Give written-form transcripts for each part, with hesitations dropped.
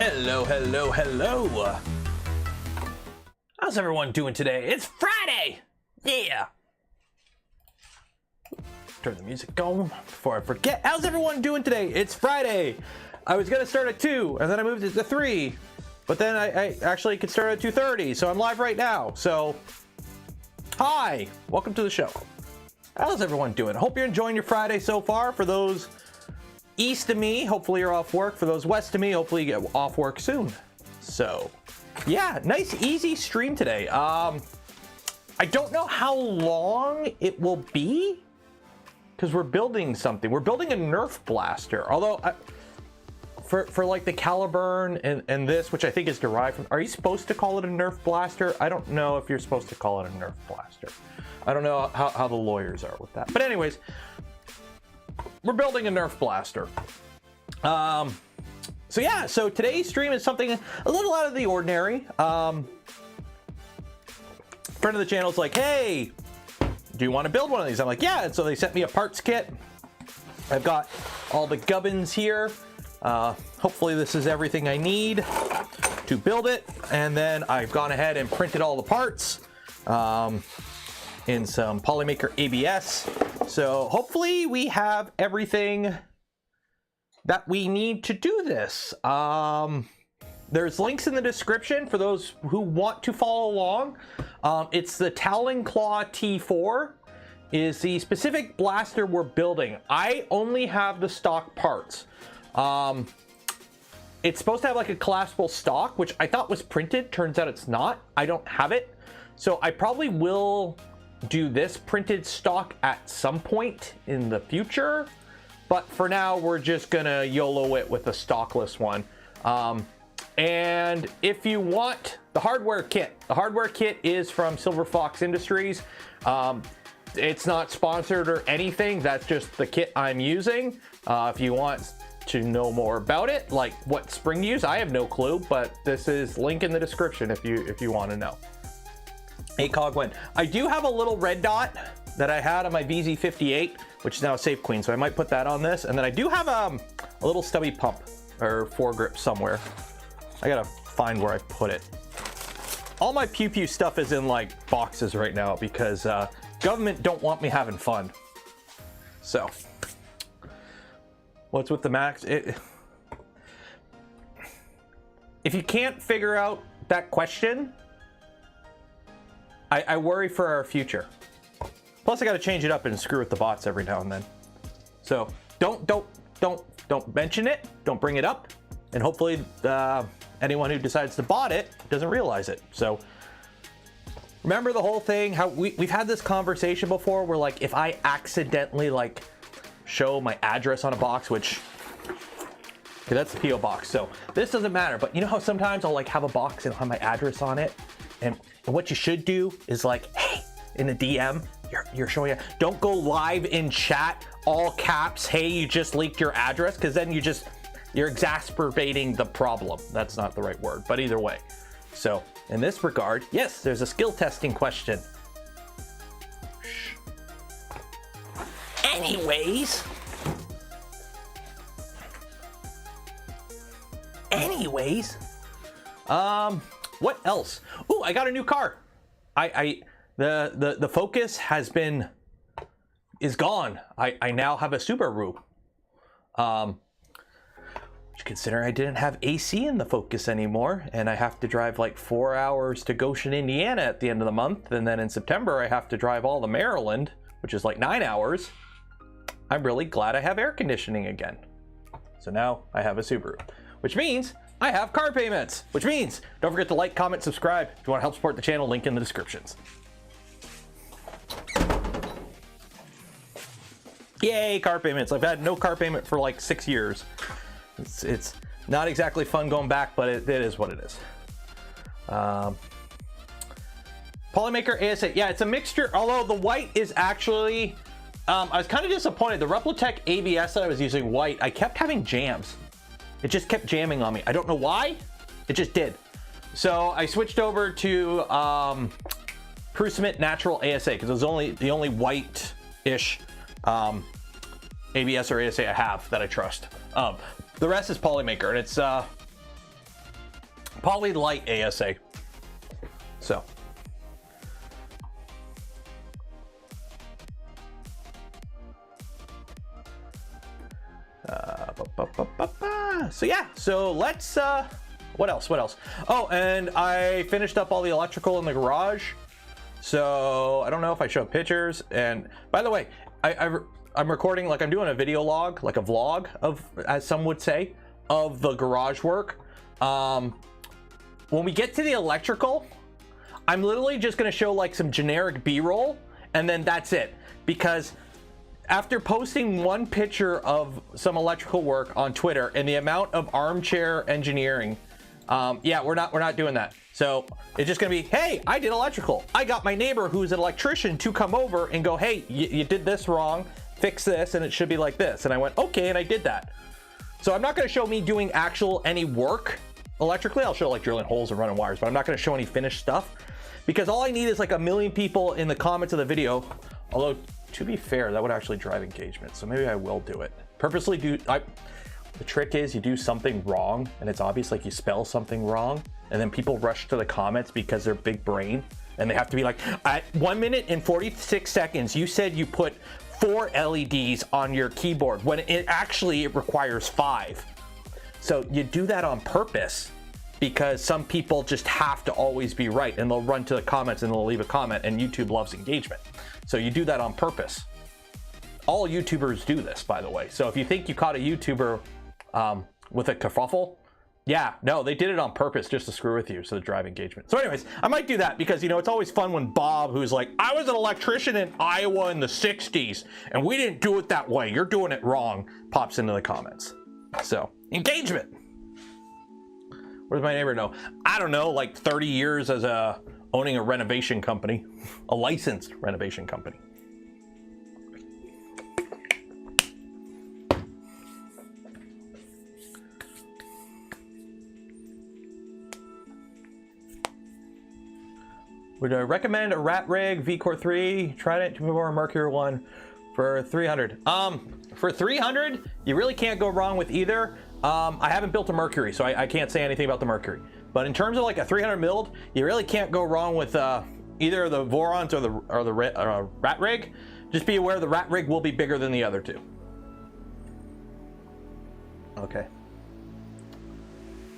Hello, hello, hello. How's everyone doing today? It's Friday! Yeah! Turn the music on before I forget. How's everyone doing today? It's Friday! I was gonna start at 2, and then I moved it to 3. But then I actually could start at 2:30, so I'm live right now. So, hi! Welcome to the show. How's everyone doing? Hope you're enjoying your Friday so far. For those east of me, hopefully you're off work. For those west of me, hopefully you get off work soon. So, yeah, nice easy stream today. I don't know how long it will be because we're building something. We're building a NERF blaster. Although for like the Caliburn and this, which I think is derived from, are you supposed to call it a NERF blaster? I don't know if you're supposed to call it a NERF blaster. I don't know how the lawyers are with that. But anyways, we're building a NERF blaster. So yeah, so today's stream is something a little out of the ordinary. Friend of the channel's like, hey, do you want to build one of these? I'm like, yeah. And so they sent me a parts kit. I've got all the gubbins here. Hopefully this is everything I need to build it. And then I've gone ahead and printed all the parts in some Polymaker ABS. So hopefully we have everything that we need to do this. There's links in the description for those who want to follow along. It's the Talon Claw T4 is the specific blaster we're building. I only have the stock parts. It's supposed to have like a collapsible stock, which I thought was printed. Turns out it's not. I don't have it. So I probably will do this printed stock at some point in the future. But for now, we're just gonna YOLO it with a stockless one. And if you want the hardware kit is from Silver Fox Industries. It's not sponsored or anything. That's just the kit I'm using. If you want to know more about it, like what spring to use, I have no clue, but this is link in the description if you want to know. Hey, Cogwin, I do have a little red dot that I had on my VZ58, which is now a Safe Queen, so I might put that on this. And then I do have a little stubby pump or foregrip somewhere. I gotta find where I put it. All my pew pew stuff is in like boxes right now because government don't want me having fun. So, what's with the max? If you can't figure out that question, I worry for our future. Plus, I got to change it up and screw with the bots every now and then. So don't mention it. Don't bring it up, and hopefully anyone who decides to bot it doesn't realize it. So remember the whole thing. How we've had this conversation before, where like if I accidentally like show my address on a box, which okay, that's the PO box, so this doesn't matter. But you know how sometimes I'll like have a box and have my address on it, and what you should do is like, hey, in a DM, you're showing it. Don't go live in chat, all caps, hey, you just leaked your address, because then you're exacerbating the problem. That's not the right word, but either way. So in this regard, yes, there's a skill testing question. Shh. Anyways, what else? Oh, I got a new car. The Focus is gone. I now have a Subaru. Consider I didn't have AC in the Focus anymore, and I have to drive like 4 hours to Goshen, Indiana at the end of the month, and then in September I have to drive all to Maryland, which is like 9 hours. I'm really glad I have air conditioning again. So now I have a Subaru, which means I have car payments, which means don't forget to like, comment, subscribe. If you want to help support the channel, link in the descriptions. Yay, car payments. I've had no car payment for like 6 years. It's not exactly fun going back, but it is what it is. Polymaker ASA. Yeah, it's a mixture, although the white is actually, I was kind of disappointed. The Replotech ABS that I was using white, I kept having jams. It just kept jamming on me. I don't know why, it just did. So I switched over to Peripherals Natural ASA because it was the only white-ish ABS or ASA I have that I trust. The rest is Polymaker, and it's Poly light ASA. So. So yeah, so let's, what else? Oh, and I finished up all the electrical in the garage. So I don't know if I show pictures. And by the way, I'm recording, like I'm doing a video log, like a vlog of, as some would say, of the garage work. When we get to the electrical, I'm literally just gonna show like some generic B-roll and then that's it. Because after posting one picture of some electrical work on Twitter and the amount of armchair engineering, yeah, we're not doing that. So it's just gonna be, hey, I did electrical. I got my neighbor who's an electrician to come over and go, hey, you did this wrong, fix this, and it should be like this. And I went, okay, and I did that. So I'm not gonna show me doing any work electrically. I'll show like drilling holes and running wires, but I'm not gonna show any finished stuff because all I need is like 1 million people in the comments of the video. Although, to be fair, that would actually drive engagement. So maybe I will do it. Purposely do, the trick is you do something wrong and it's obvious, like you spell something wrong and then people rush to the comments because they're big brain and they have to be like, at 1 minute and 46 seconds, you said you put 4 LEDs on your keyboard when it requires 5. So you do that on purpose because some people just have to always be right and they'll run to the comments and they'll leave a comment, and YouTube loves engagement. So you do that on purpose. All YouTubers do this, by the way. So if you think you caught a YouTuber with a kerfuffle, yeah, no, they did it on purpose just to screw with you, so to drive engagement. So anyways, I might do that because, you know, it's always fun when Bob, who's like, I was an electrician in Iowa in the 60s and we didn't do it that way, you're doing it wrong, pops into the comments. So engagement. What does my neighbor know? I don't know, like 30 years as owning a renovation company, a licensed renovation company. Would I recommend a rat rig V-Core 3 Trident 2 or Mercury 1 for 300? For 300, you really can't go wrong with either. I haven't built a Mercury, so I can't say anything about the Mercury. But in terms of like a 300 milled, you really can't go wrong with either the Vorons or the rat rig. Just be aware the rat rig will be bigger than the other two. Okay.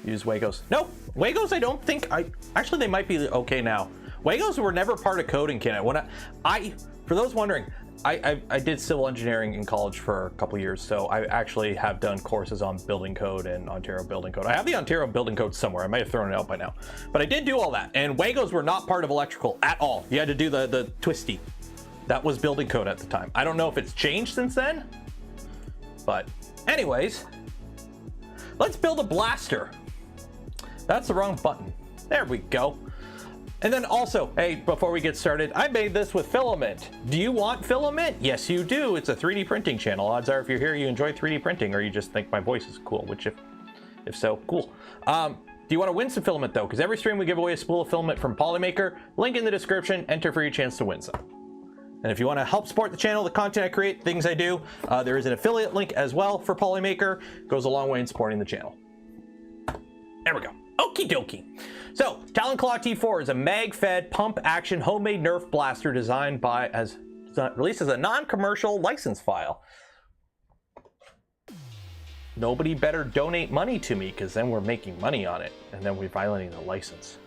Use Wagos. No, Wagos I don't think, actually they might be okay now. Wagos were never part of coding, Ken. When for those wondering, I did civil engineering in college for a couple years, so I actually have done courses on building code and Ontario building code. I have the Ontario building code somewhere. I might have thrown it out by now, but I did do all that. And Wagos were not part of electrical at all. You had to do the twisty. That was building code at the time. I don't know if it's changed since then, but anyways, let's build a blaster. That's the wrong button. There we go. And then also, hey, before we get started, I made this with filament. Do you want filament? Yes, you do. It's a 3D printing channel. Odds are if you're here, you enjoy 3D printing, or you just think my voice is cool, which if so, cool. Do you want to win some filament though? Because every stream we give away a spool of filament from Polymaker. Link in the description, enter for your chance to win some. And if you want to help support the channel, the content I create, things I do, there is an affiliate link as well for Polymaker. Goes a long way in supporting the channel. There we go. Okie dokie. So, Talon Claw T4 is a mag-fed, pump-action, homemade NERF blaster designed by, released as a non-commercial license file. Nobody better donate money to me, because then we're making money on it, and then we're violating the license.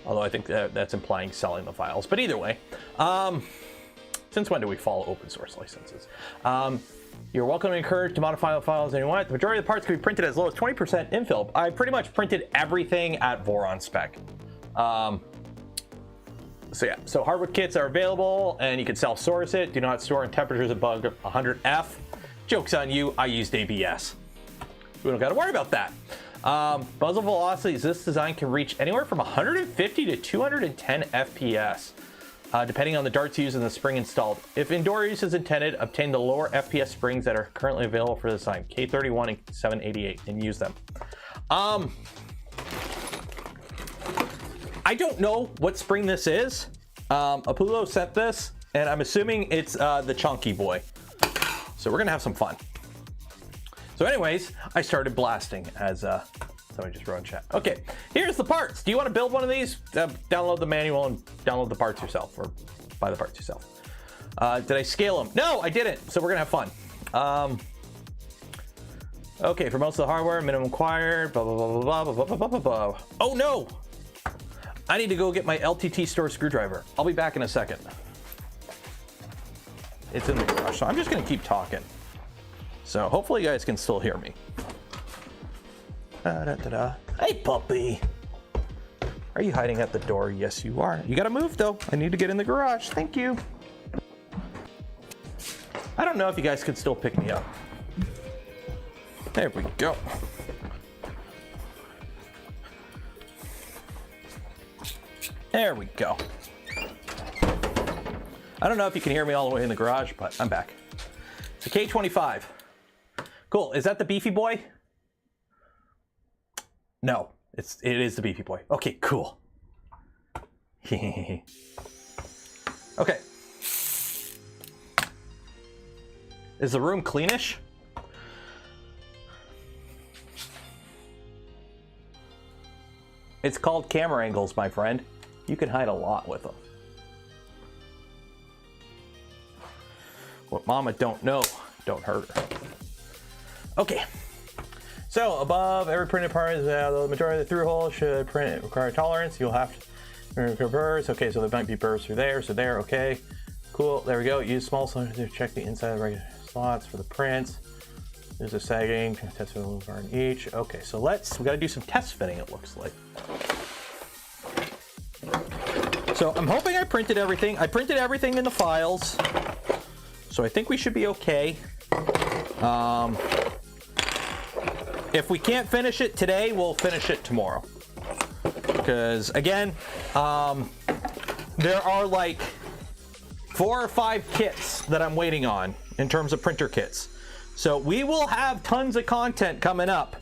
Although I think that's implying selling the files. But either way, since when do we follow open source licenses? You're welcome and encouraged to modify the files as you want. The majority of the parts can be printed as low as 20% infill. I pretty much printed everything at Voron spec. So yeah, so hardwood kits are available and you can self-source it. Do not store in temperatures above 100F. Joke's on you, I used ABS. We don't gotta worry about that. Muzzle velocities, this design can reach anywhere from 150 to 210 FPS. Depending on the darts used and the spring installed. If indoor use is intended, obtain the lower FPS springs that are currently available for the design, K31 and 788, and use them. I don't know what spring this is. Apollo sent this, and I'm assuming it's the chunky boy. So we're gonna have some fun. So anyways, I started blasting as last time I just wrote in chat. Okay, here's the parts. Do you want to build one of these? Download the manual and download the parts yourself, or buy the parts yourself. Did I scale them? No, I didn't. So we're gonna have fun. Okay, for most of the hardware, minimum required. Blah blah blah blah blah blah blah blah blah. Oh no! I need to go get my LTT store screwdriver. I'll be back in a second. It's in the garage, so I'm just gonna keep talking. So hopefully you guys can still hear me. Da, da, da, da. Hey puppy! Are you hiding at the door? Yes you are. You gotta move though. I need to get in the garage. Thank you. I don't know if you guys could still pick me up. There we go. There we go. I don't know if you can hear me all the way in the garage, but I'm back. It's a K25. Cool. Is that the beefy boy? No, it is the beefy boy. Okay, cool. Okay. Is the room cleanish? It's called camera angles, my friend. You can hide a lot with them. What mama don't know, don't hurt her. Okay. So above every printed part, the majority of the through hole should print require tolerance. You'll have to burrs. Okay, so there might be burrs through there. So there, okay. Cool, there we go. Use small sliders to check the inside of the regular slots for the prints. There's a sagging, test fit on each. Okay, so we gotta do some test fitting, it looks like. So I'm hoping I printed everything. I printed everything in the files. So I think we should be okay. If we can't finish it today, we'll finish it tomorrow. Because again, there are like 4 or 5 kits that I'm waiting on in terms of printer kits. So we will have tons of content coming up,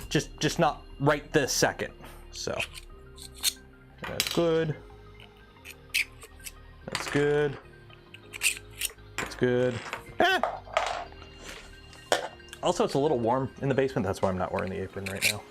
just not right this second. So that's good. That's good. That's good. Eh. Also, it's a little warm in the basement. That's why I'm not wearing the apron right now.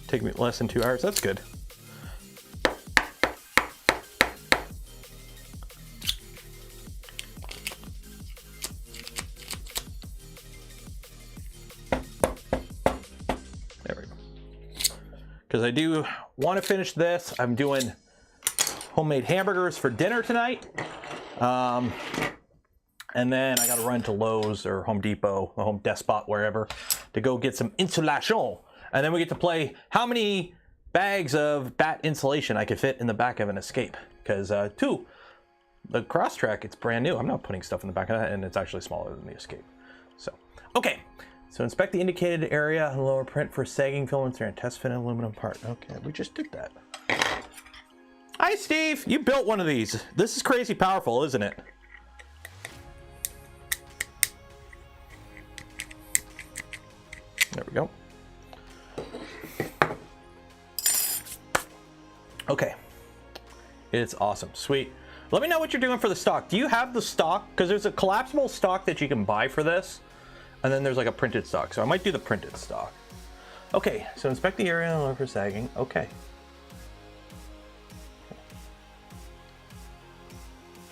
Take me less than 2 hours. That's good. There we go. Because I do want to finish this. I'm doing homemade hamburgers for dinner tonight. And then I got to run to Lowe's or Home Depot, or Home Depot, wherever, to go get some insulation. And then we get to play how many bags of bat insulation I could fit in the back of an Escape. Because, the Crosstrek, it's brand new. I'm not putting stuff in the back of that, and it's actually smaller than the Escape. So, okay. So inspect the indicated area and lower print for sagging filaments and test fit an aluminum part. Okay, we just did that. Hi, Steve. You built one of these. This is crazy powerful, isn't it? There we go. Okay, it's awesome, sweet. Let me know what you're doing for the stock. Do you have the stock? Because there's a collapsible stock that you can buy for this, and then there's like a printed stock. So I might do the printed stock. Okay, so inspect the area and look for sagging. Okay.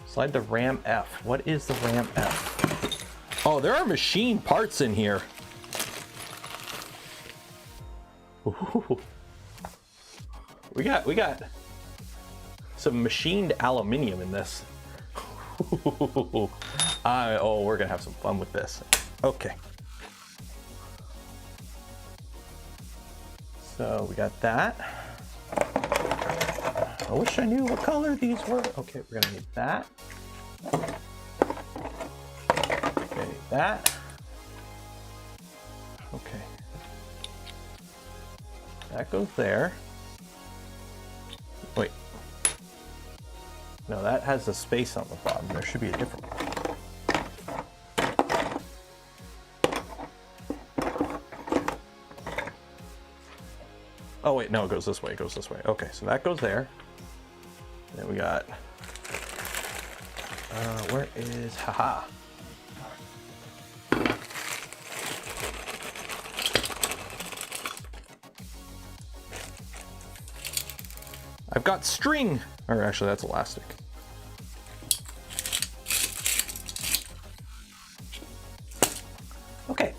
Slide the Ram F. What is the Ram F? Oh, there are machine parts in here. Ooh. We got some machined aluminium in this. Oh, we're gonna have some fun with this. Okay. So we got that. I wish I knew what color these were. Okay, we're gonna need that. Okay, that. Okay. That goes there. Wait. No, that has the space on the bottom. There should be a different one. wait, no, it goes this way, it goes this way. Okay, so that goes there. Then we got, where is, haha. I've got string, or actually that's elastic. Okay.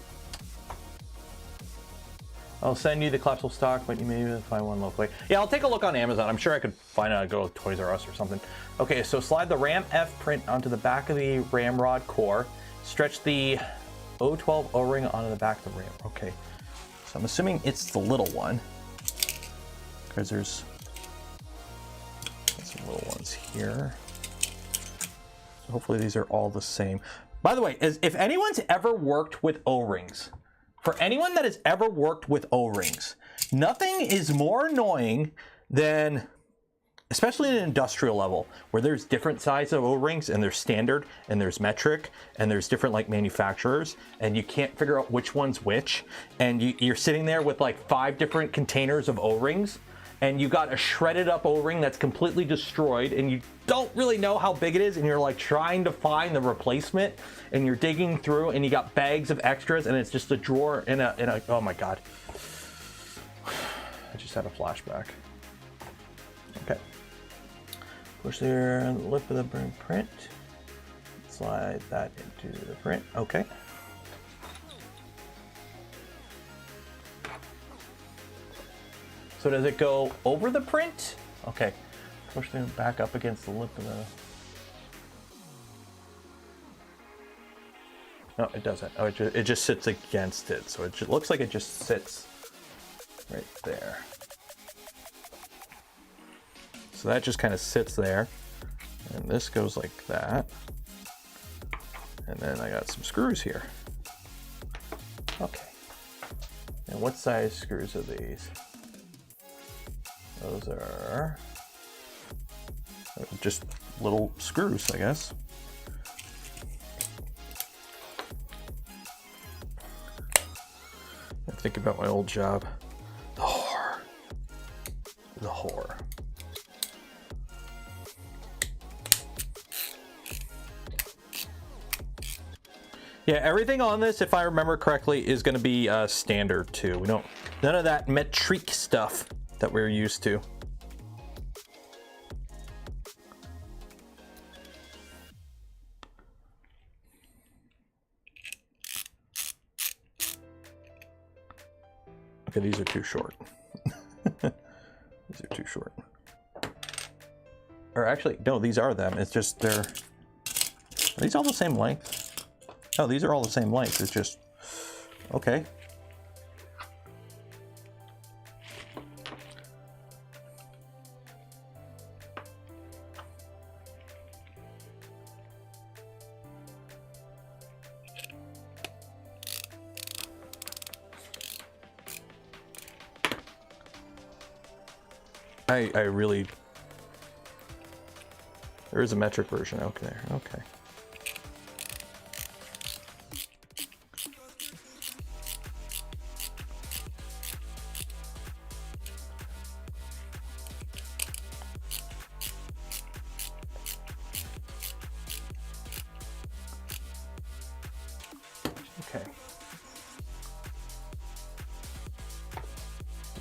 I'll send you the collapsible stock, but you may find one locally. Yeah, I'll take a look on Amazon. I'm sure I could find a go to Toys R Us or something. Okay, so slide the Ram F print onto the back of the Ramrod core. Stretch the O12 O-ring onto the back of the Ram. Okay, so I'm assuming it's the little one, because there's some little ones here. So hopefully these are all the same. By the way, if anyone's ever worked with O-rings, for anyone that has ever worked with O-rings, nothing is more annoying than, especially in an industrial level, where there's different sizes of O-rings, and there's standard, and there's metric, and there's different like manufacturers, and you can't figure out which one's which, and you're sitting there with like 5 different containers of O-rings, and you got a shredded up O-ring that's completely destroyed, and you don't really know how big it is, and you're like trying to find the replacement, and you're digging through, and you got bags of extras, and it's just a drawer in a oh my god. I just had a flashback. Okay. Push the lip of the print. Slide that into the print. Okay. So does it go over the print? Okay. Push them back up against the lip of the... No, it doesn't. Oh, it just sits against it. So it looks like it just sits right there. So that just kind of sits there. And this goes like that. And then I got some screws here. Okay. And what size screws are these? Those are just little screws, I guess. I think about my old job. The whore. The whore. Yeah, everything on this, if I remember correctly, is going to be standard too. We don't, none of that metric stuff that we're used to. Okay, these are too short. These are too short. Or actually, no, these are them. It's just they're... Are these all the same length? No, these are all the same length. It's just... Okay. I really... There is a metric version out there. Okay. Okay.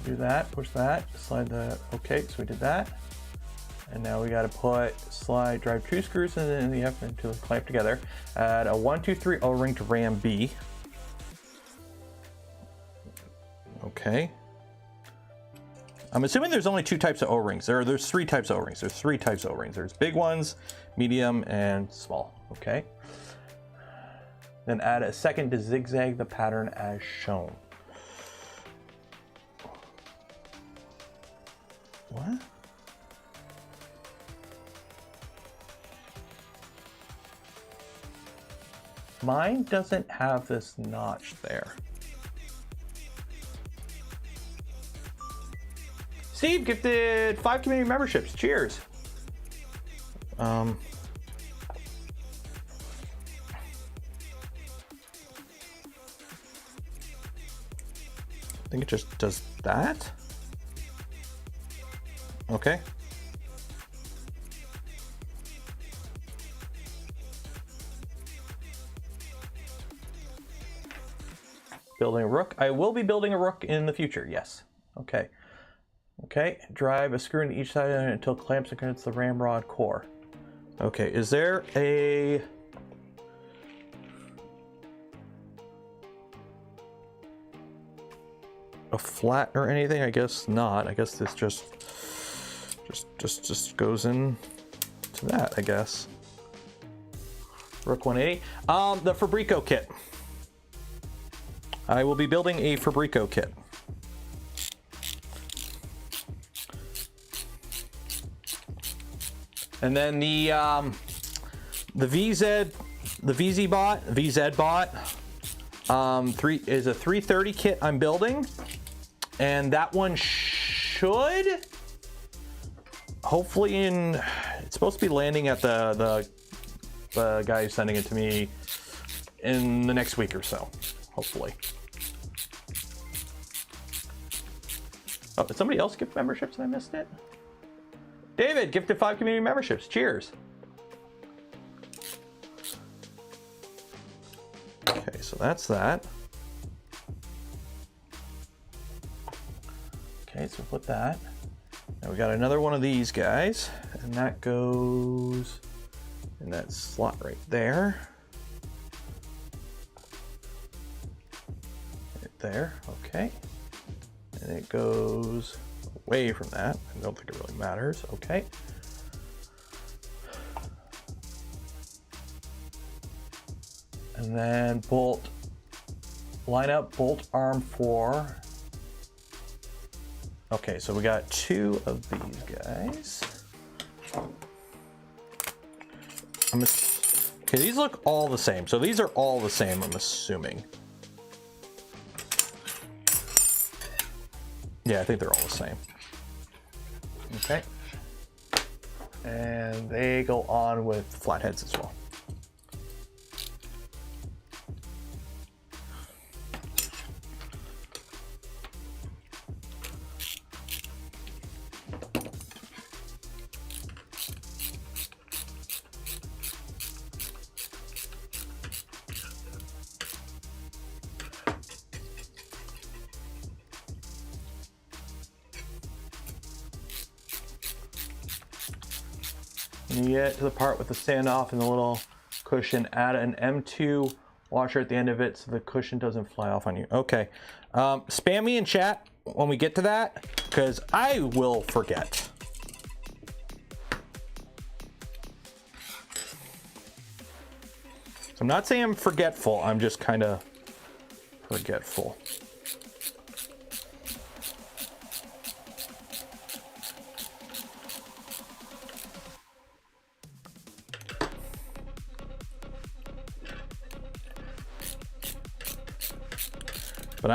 Do that, push that, slide that. Okay, so we did that. And now we got to drive 2 screws in the F until clamp together. Add a 1, 2, 3 O-ring to Ram B. Okay. I'm assuming there's only 2 types of O-rings. There's 3 types of O-rings. There's 3 types of O-rings. There's big ones, medium, and small. Okay. Then add a second to zigzag the pattern as shown. What? Mine doesn't have this notch there. Steve gifted 5 community memberships. Cheers. I think it just does that. Okay. Building a rook. I will be building a rook in the future, yes. Okay. Okay, drive a screw into each side until clamps against the ramrod core. Okay, is there a... flat or anything? I guess not. I guess this just goes in to that, I guess. Rook 180. The Fabrico kit. I will be building a Fabrico kit. And then the VZ bot is a 330 kit I'm building, and that one should hopefully it's supposed to be landing at the guy who's sending it to me in the next week or so, hopefully. Oh, did somebody else gift memberships and I missed it? David gifted 5 community memberships. Cheers. Okay, so that's that. Okay, so put that. Now we got another one of these guys, and that goes in that slot right there. Right there, okay. And it goes away from that. I don't think it really matters. Okay. And then bolt, line up bolt arm 4. Okay, so we got 2 of these guys. Okay, these look all the same. So these are all the same, I'm assuming. Yeah, I think they're all the same. Okay. And they go on with flatheads as well. When you get to the part with the standoff and the little cushion, add an M2 washer at the end of it so the cushion doesn't fly off on you. Okay. Spam me in chat when we get to that, because I will forget. I'm not saying I'm forgetful, I'm just kind of forgetful. But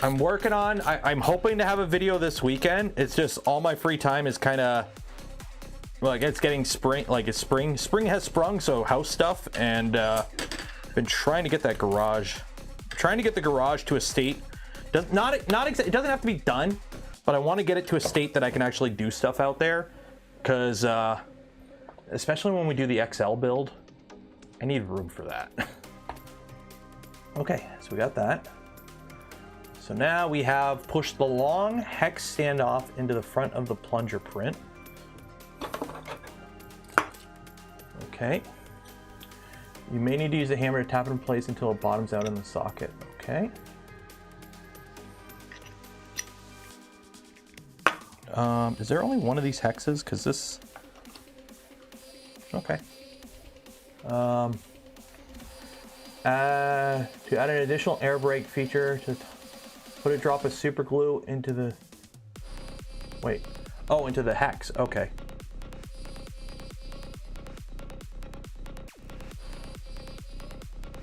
I'm working on, I'm hoping to have a video this weekend. It's just all my free time is kind of like, it's getting spring, like it's spring has sprung, so house stuff, and been trying to get that garage, trying to get the garage to a state, it doesn't have to be done, but I want to get it to a state that I can actually do stuff out there, because especially when we do the XL build, I need room for that. Okay, so we got that. So now we have pushed the long hex standoff into the front of the plunger print. Okay. You may need to use a hammer to tap it in place until it bottoms out in the socket. Okay. Is there only one of these hexes? Because this... Okay. To add an additional air brake feature, to put a drop of super glue into the... Wait. Oh, into the hex. Okay.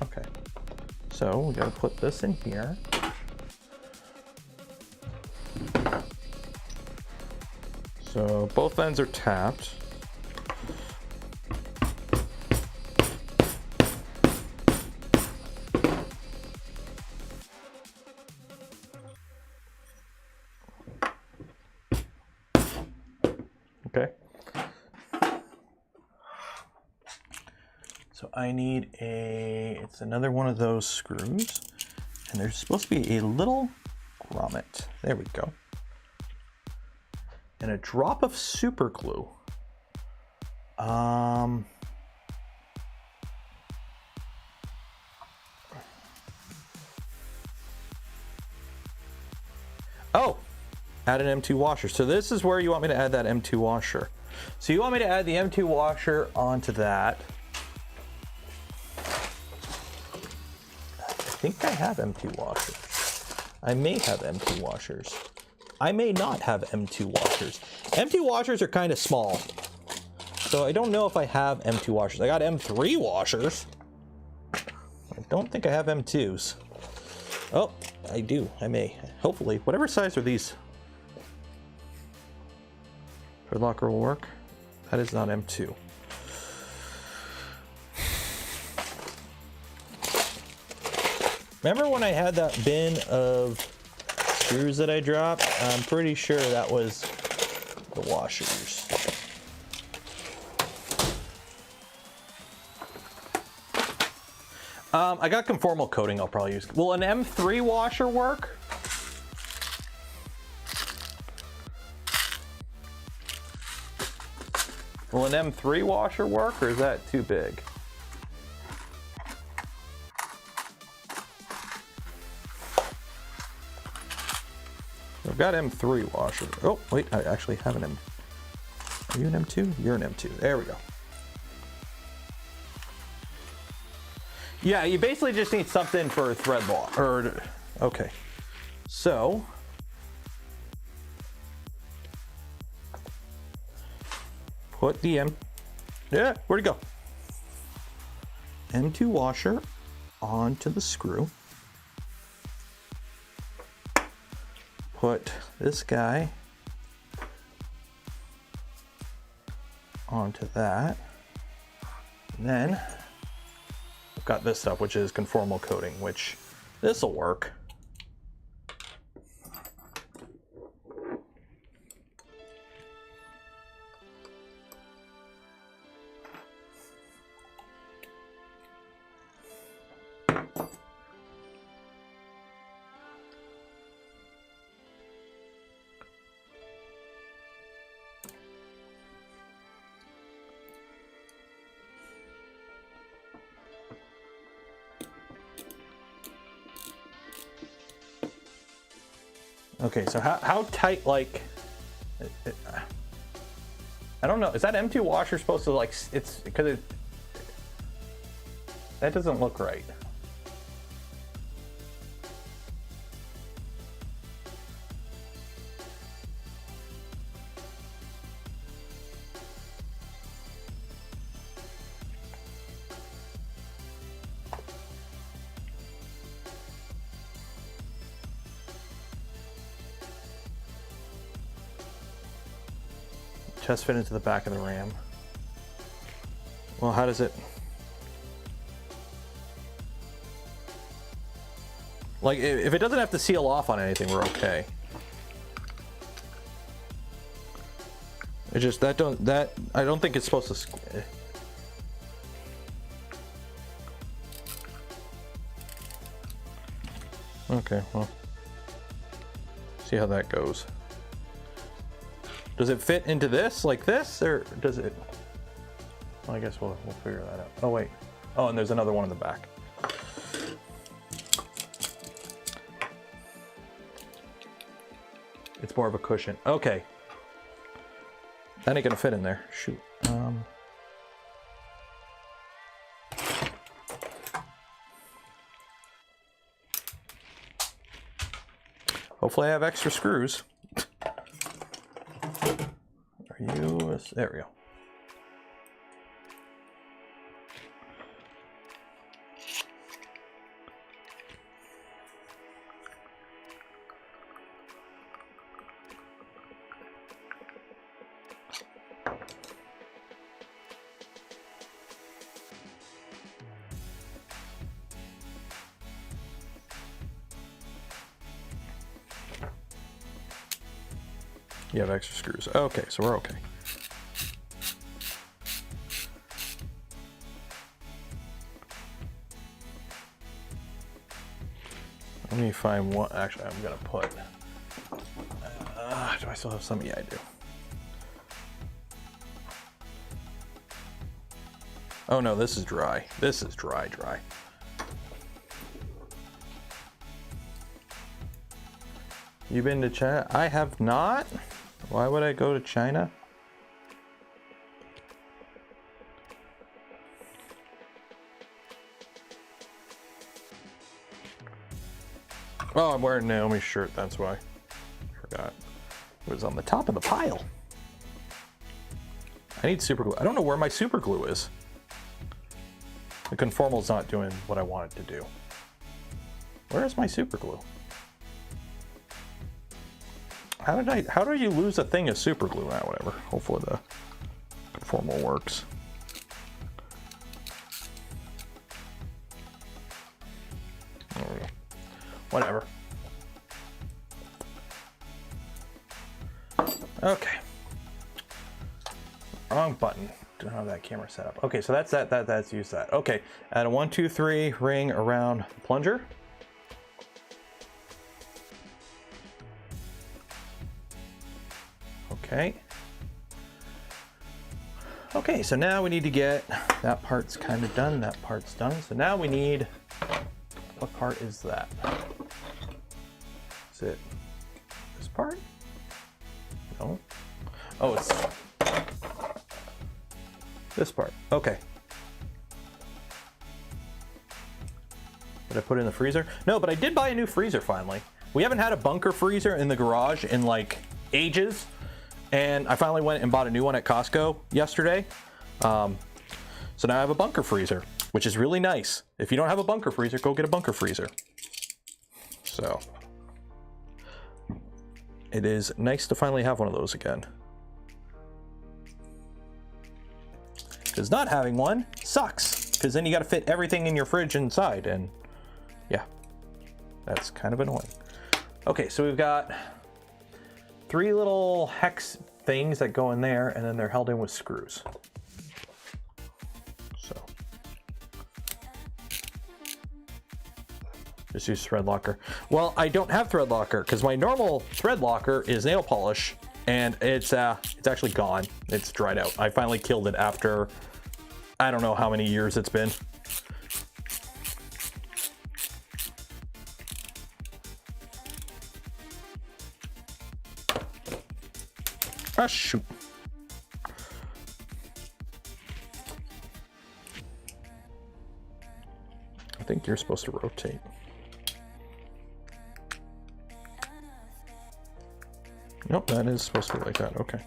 Okay. So we gotta put this in here. So both ends are tapped. So I need it's another one of those screws, and there's supposed to be a little grommet. There we go. And a drop of super glue. Oh, add an M2 washer. So this is where you want me to add that M2 washer. So you want me to add the M2 washer onto that. I think I have M2 washers. I may have M2 washers. I may not have M2 washers. M2 washers are kind of small. So I don't know if I have M2 washers. I got M3 washers. I don't think I have M2s. Oh, I do. I may. Hopefully. Whatever size are these? Thread locker will work. That is not M2. Remember when I had that bin of screws that I dropped? I'm pretty sure that was the washers. I got conformal coating I'll probably use. Will an M3 washer work? Will an M3 washer work, or is that too big? I've got M3 washer. Oh, wait, I actually have an M. Are you an M2? You're an M2. There we go. Yeah, you basically just need something for thread lock. Okay. So, put the where'd it go? M2 washer onto the screw. Put this guy onto that. And then I've got this stuff, which is conformal coating, which this will work. Okay, so how tight, like, I don't know, is that M2 washer supposed to, like, it's, because that doesn't look right. Chest fit into the back of the RAM. Well, how does it? Like, if it doesn't have to seal off on anything, we're okay. It just, I don't think it's supposed to. Okay, well, see how that goes. Does it fit into this like this, or does it? Well, I guess we'll figure that out. Oh wait. Oh, and there's another one in the back. It's more of a cushion. Okay. That ain't gonna fit in there. Shoot. Hopefully I have extra screws. There we go. You have extra screws. Okay, so we're okay. Let me find one. Actually, I'm gonna put. Do I still have some? Yeah, I do. Oh no, this is dry. This is dry. You been to China? I have not. Why would I go to China? Oh, I'm wearing Naomi's shirt, that's why. Forgot. It was on the top of the pile. I need super glue. I don't know where my super glue is. The conformal's not doing what I want it to do. Where is my super glue? How do you lose a thing of super glue? Whatever. Hopefully the conformal works. There we go. Whatever. Okay. Wrong button. Don't have that camera set up. Okay, so that's use that. Okay, add a 1, 2, 3 ring around the plunger. Okay. Okay, so now we need to get that part's kind of done. That part's done. So now we need, what part is that? Is it this part? No. Oh, it's this part. Okay. Did I put it in the freezer? No, but I did buy a new freezer finally. We haven't had a bunker freezer in the garage in like ages. And I finally went and bought a new one at Costco yesterday. So now I have a bunker freezer, which is really nice. If you don't have a bunker freezer, go get a bunker freezer. So it is nice to finally have one of those again. Because not having one sucks, because then you got to fit everything in your fridge inside, and yeah, that's kind of annoying. Okay, so we've got 3 little hex things that go in there, and then they're held in with screws. So just use thread locker. Well, I don't have thread locker because my normal thread locker is nail polish, and it's actually gone. It's dried out. I finally killed it after I don't know how many years it's been. Ah, shoot. I think you're supposed to rotate. Nope, that is supposed to be like that. Okay.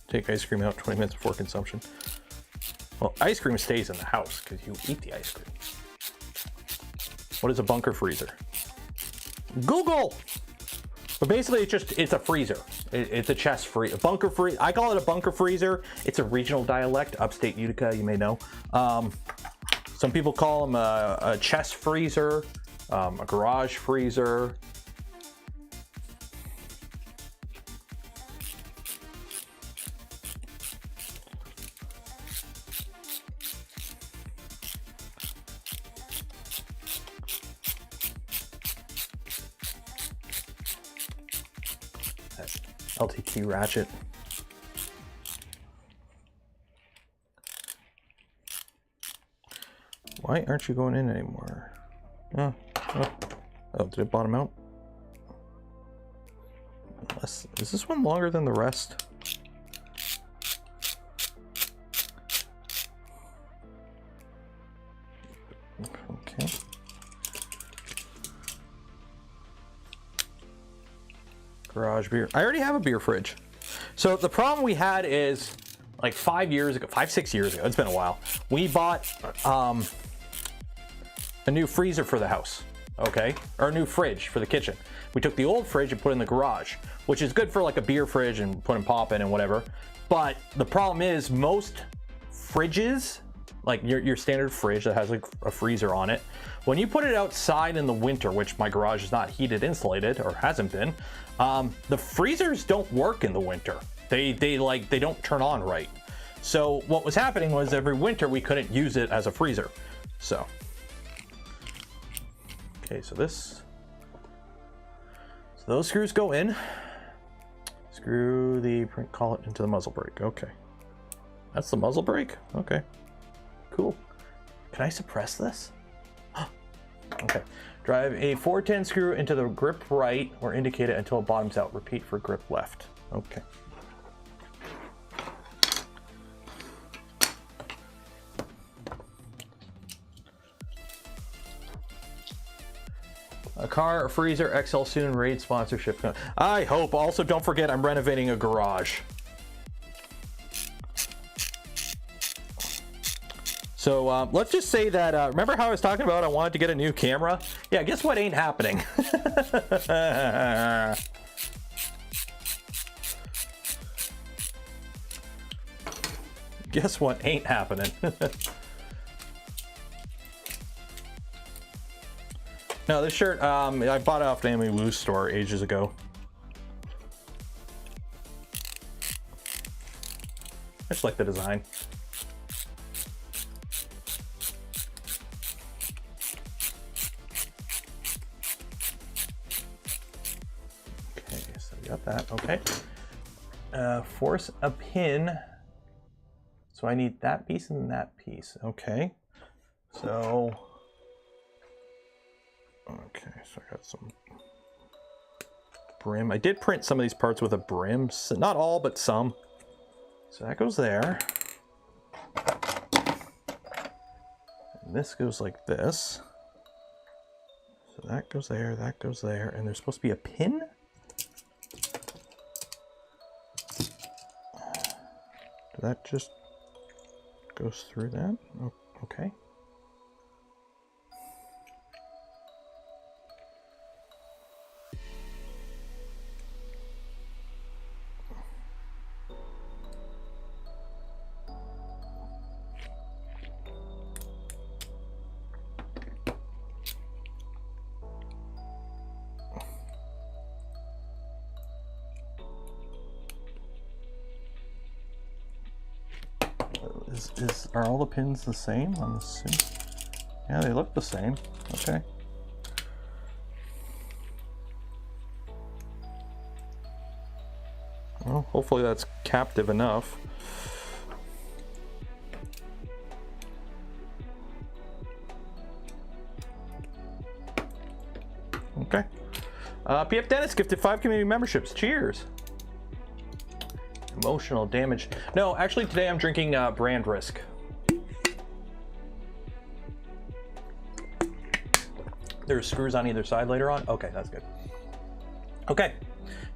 Take ice cream out 20 minutes before consumption. Well, ice cream stays in the house because you eat the ice cream. What is a bunker freezer? Google! But basically it's a freezer. It's a chest freezer. Bunker freezer. I call it a bunker freezer. It's a regional dialect, upstate Utica, you may know. Some people call them a chest freezer, a garage freezer. LTT ratchet. Why aren't you going in anymore? Oh, did it bottom out? Is this one longer than the rest? Okay. Garage beer. I already have a beer fridge. So the problem we had is like 5 years ago, 6 years ago, it's been a while. We bought a new freezer for the house, okay? Or a new fridge for the kitchen. We took the old fridge and put it in the garage, which is good for like a beer fridge and put in pop in and whatever. But the problem is most fridges like your standard fridge that has like a freezer on it. When you put it outside in the winter, which my garage is not heated insulated or hasn't been, the freezers don't work in the winter. They don't turn on right. So what was happening was every winter we couldn't use it as a freezer. So, okay, so those screws go in. Screw the print collet into the muzzle brake. Okay. That's the muzzle brake? Okay. Cool. Can I suppress this? Okay. Drive a 410 screw into the grip right or indicate it until it bottoms out. Repeat for grip left. Okay. A car, a freezer, XL soon, raid sponsorship. I hope. Also, don't forget I'm renovating a garage. So let's just say that, remember how I was talking about I wanted to get a new camera? Yeah, guess what ain't happening? Guess what ain't happening? No, this shirt, I bought it off the Amy Woo's store ages ago. I just like the design. Okay, so we got that, okay. Force a pin. So I need that piece and that piece, okay. So, okay, so I got some brim. I did print some of these parts with a brim, so not all, but some. So that goes there. And this goes like this. So that goes there, and there's supposed to be a pin? That just goes through that? Oh, okay. Are all the pins the same? I'm assuming. Yeah, they look the same. Okay. Well, hopefully that's captive enough. Okay. PF Dennis gifted 5 community memberships. Cheers. Emotional damage. No, actually today I'm drinking Brand Risk. There's screws on either side later on. Okay, that's good. Okay,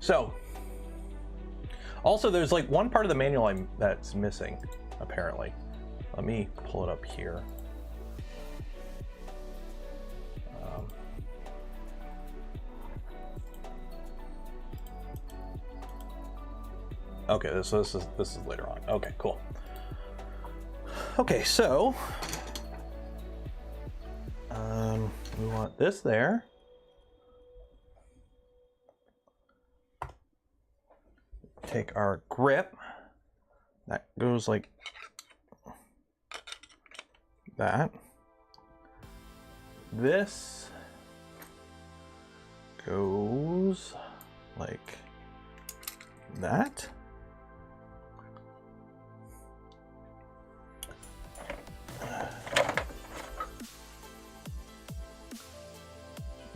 so also there's like one part of the manual that's missing, apparently. Let me pull it up here. Okay, this is later on. Okay, cool. Okay, so we want this there. Take our grip. That goes like that. This goes like that.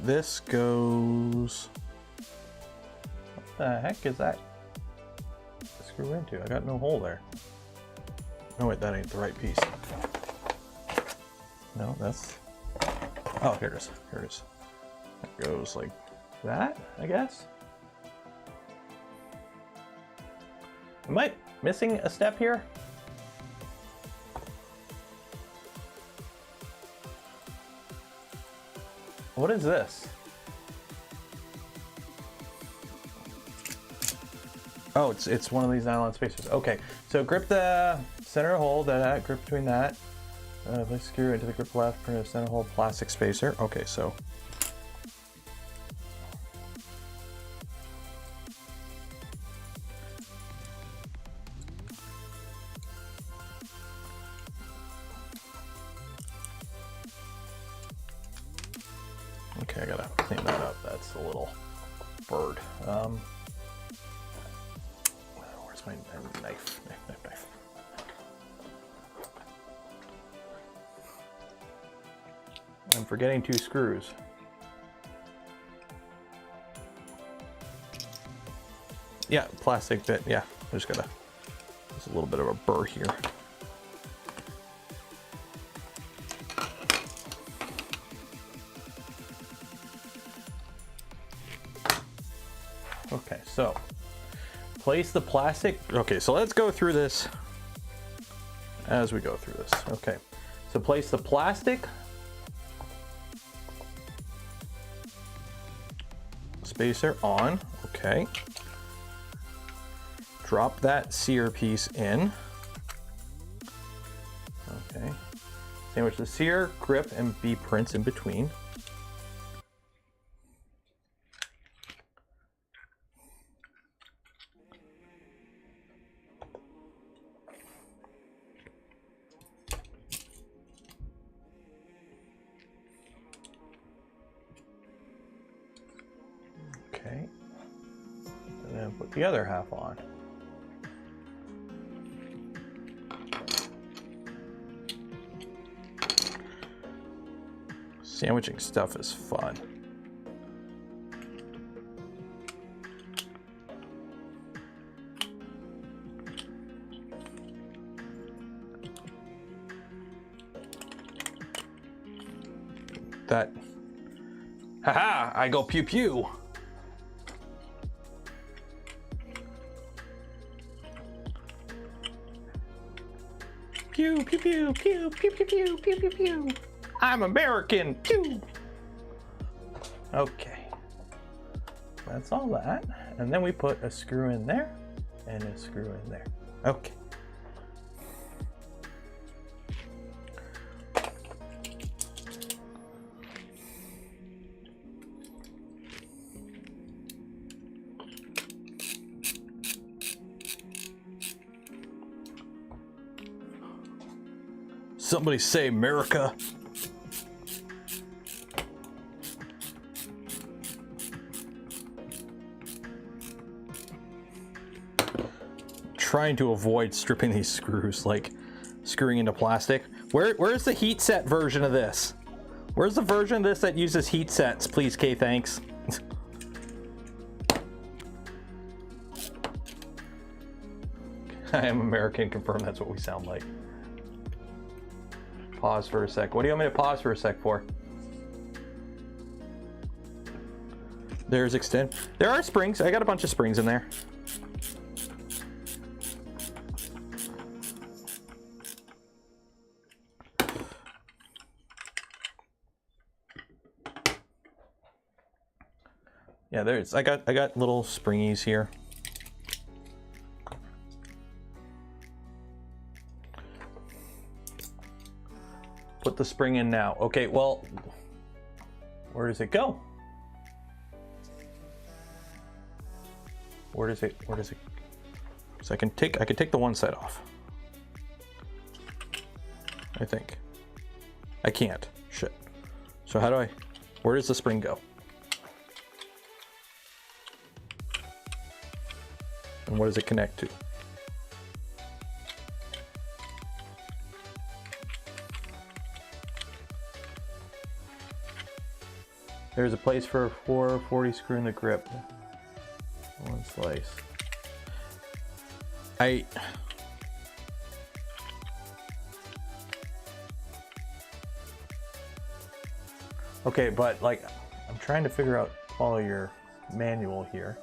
This goes, what the heck is that screw into? I got no hole there. No, wait, that ain't the right piece. No, that's, oh, here it is, here it is. It goes like that, I guess. Am I missing a step here? What is this? Oh, it's one of these nylon spacers. Okay, so grip the center hole, that grip between that. Place screw into the grip left, print a center hole plastic spacer. Okay, so. Okay, I gotta clean that up. That's a little bird. Where's my knife? Knife. I'm forgetting 2 screws. Yeah, plastic bit. Yeah, I just gotta. There's a little bit of a burr here. Okay, so place the plastic. Okay, so let's go through this as we go through this. Okay, so place the plastic spacer on. Okay, drop that sear piece in. Okay, sandwich the sear, grip, and B prints in between. Okay, and then put the other half on. Sandwiching stuff is fun. That, haha, I go pew pew. Pew pew pew pew pew pew pew pew pew pew. I'm American. Pew. Okay, that's all that, and then we put a screw in there and a screw in there. Okay. Somebody say America. Trying to avoid stripping these screws, like screwing into plastic. Where's the heat set version of this? Where's the version of this that uses heat sets? Please, Kay, thanks. I am American, confirm that's what we sound like. Pause for a sec. What do you want me to pause for a sec for? There's extend. There are springs. I got a bunch of springs in there. Yeah, there's. I got little springies here. Put the spring in now. Okay, well, where does it go? Where does it? So I can take the one side off. I think. I can't. Shit. So how do I? Where does the spring go? And what does it connect to? There's a place for a 440 screw in the grip. One slice. Okay, but like, I'm trying to figure out, follow your manual here.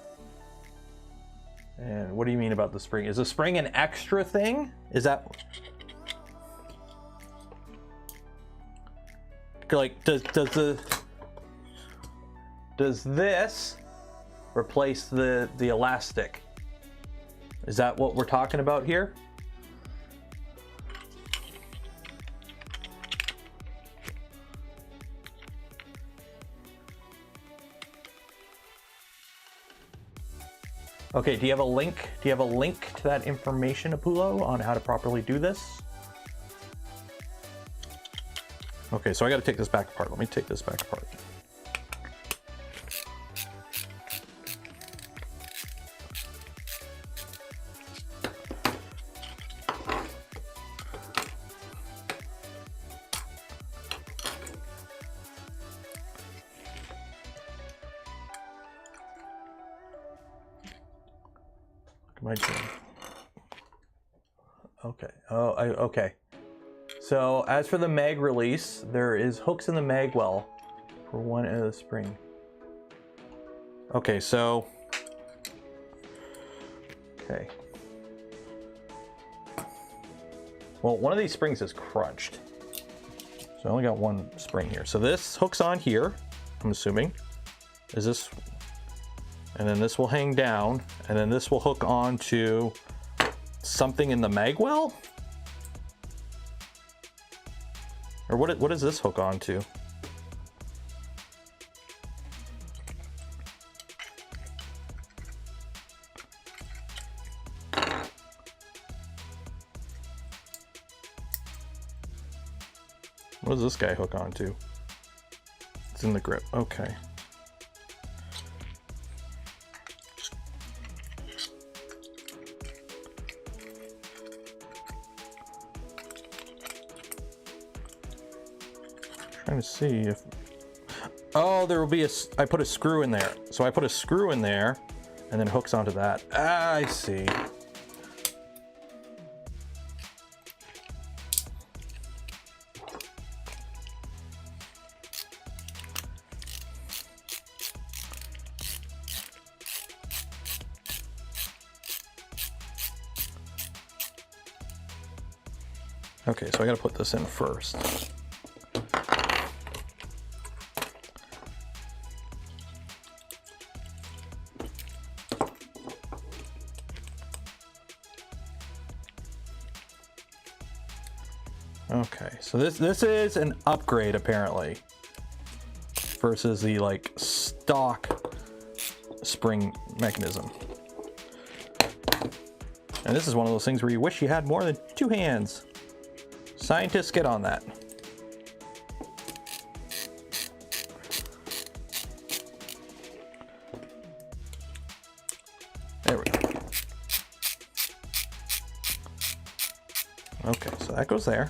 And what do you mean about the spring? Is the spring an extra thing? Is that like, does this replace the elastic? Is that what we're talking about here? Okay, do you have a link? Do you have a link to that information, Apulo, on how to properly do this? Okay, so I got to take this back apart. Let me take this back apart. Okay. Oh, okay. So as for the mag release, there is hooks in the mag well for one end of the spring. Okay, so okay. Well, one of these springs is crunched, so I only got one spring here. So this hooks on here, I'm assuming. Is this? And then this will hang down, and then this will hook onto something in the mag well? Or what does this hook onto? What does this guy hook onto? It's in the grip. Okay. Trying to see if, oh, there will be I put a screw in there. So I put a screw in there and then it hooks onto that. Ah, I see. Okay, so I gotta put this in first. Okay, so this is an upgrade apparently versus the like stock spring mechanism. And this is one of those things where you wish you had more than two hands. Scientists, get on that. There we go. Okay, so that goes there.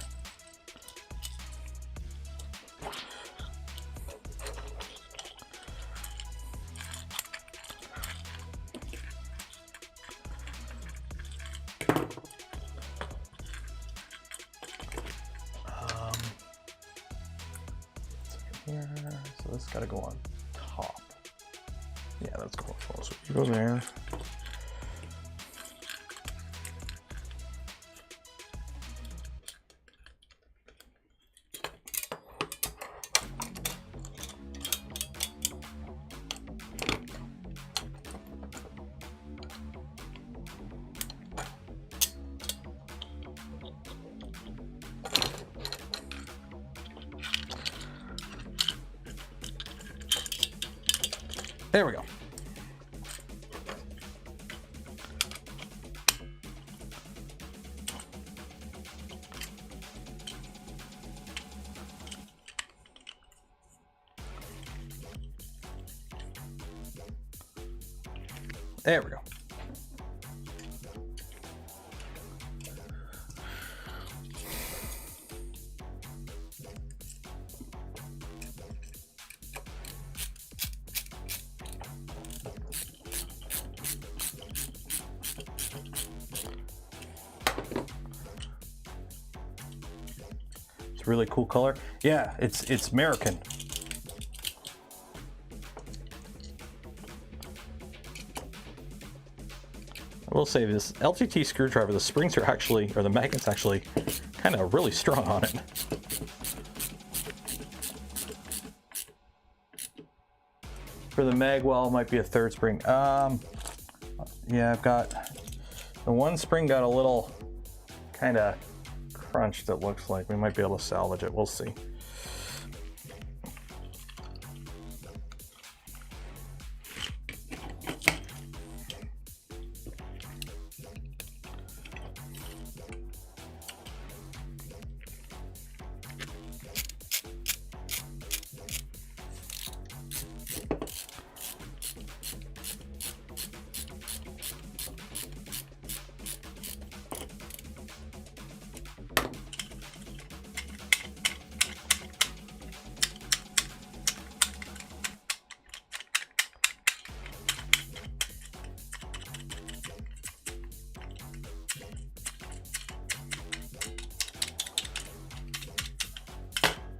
Here, so this got to go on top. Yeah, that's going to so you go there. There we go. There we go. Really cool color. Yeah, it's American. I will say this LTT screwdriver, the springs are actually, or the magnet's actually kind of really strong on it. For the mag well, might be a third spring. Yeah, I've got the one spring got a little kind of crunched, it looks like. We might be able to salvage it. We'll see.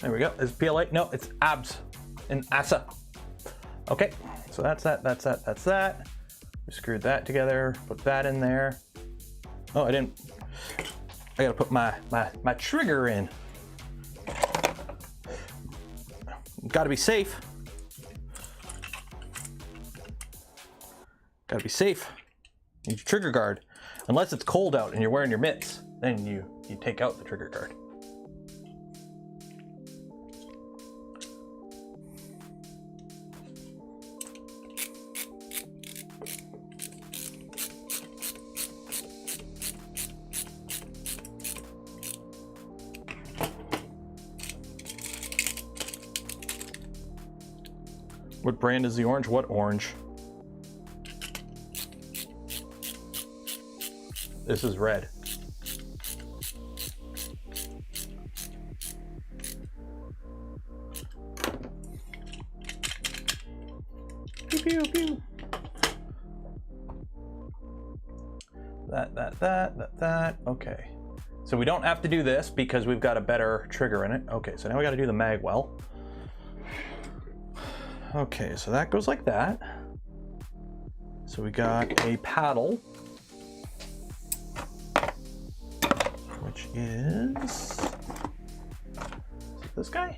There we go. Is PLA? No, it's abs and ASA. Okay, so that's that, that's that, that's that. We screwed that together, put that in there. Oh, I didn't. I gotta put my trigger in. Gotta be safe. Gotta be safe. Need your trigger guard. Unless it's cold out and you're wearing your mitts, then you take out the trigger guard. What brand is the orange? What orange? This is red. Pew, pew, pew. That. Okay. So we don't have to do this because we've got a better trigger in it. Okay, so now we got to do the mag well. Okay, so that goes like that. So we got a paddle, which is this guy.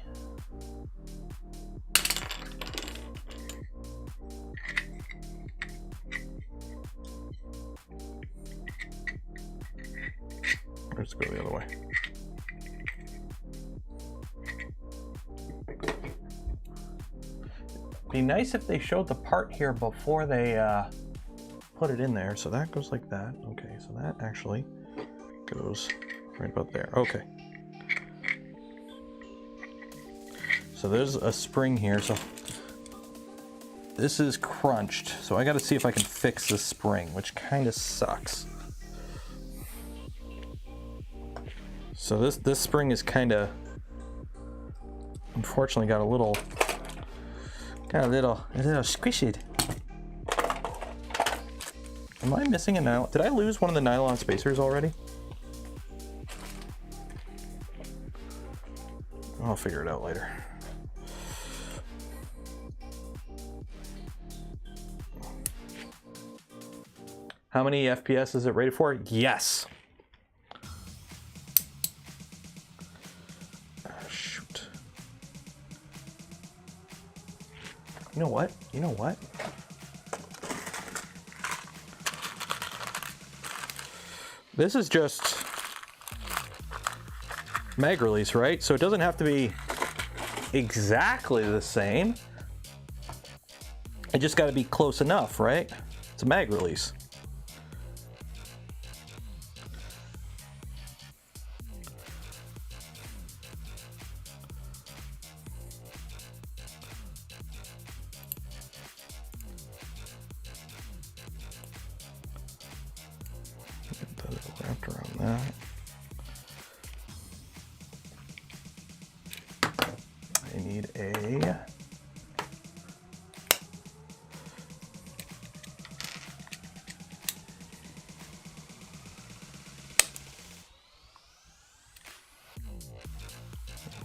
Let's go the other way. Be nice if they showed the part here before they put it in there. So that goes like that. Okay, so that actually goes right about there. Okay. So there's a spring here. So this is crunched. So I got to see if I can fix this spring, which kind of sucks. So this spring is kind of, unfortunately, got a little squishy. Am I missing a nylon? Did I lose one of the nylon spacers already? I'll figure it out later. How many FPS is it rated for? Yes. Shoot. You know what? You know what? This is just mag release, right? So it doesn't have to be exactly the same. It just got to be close enough, right? It's a mag release. Wrapped around that. I need a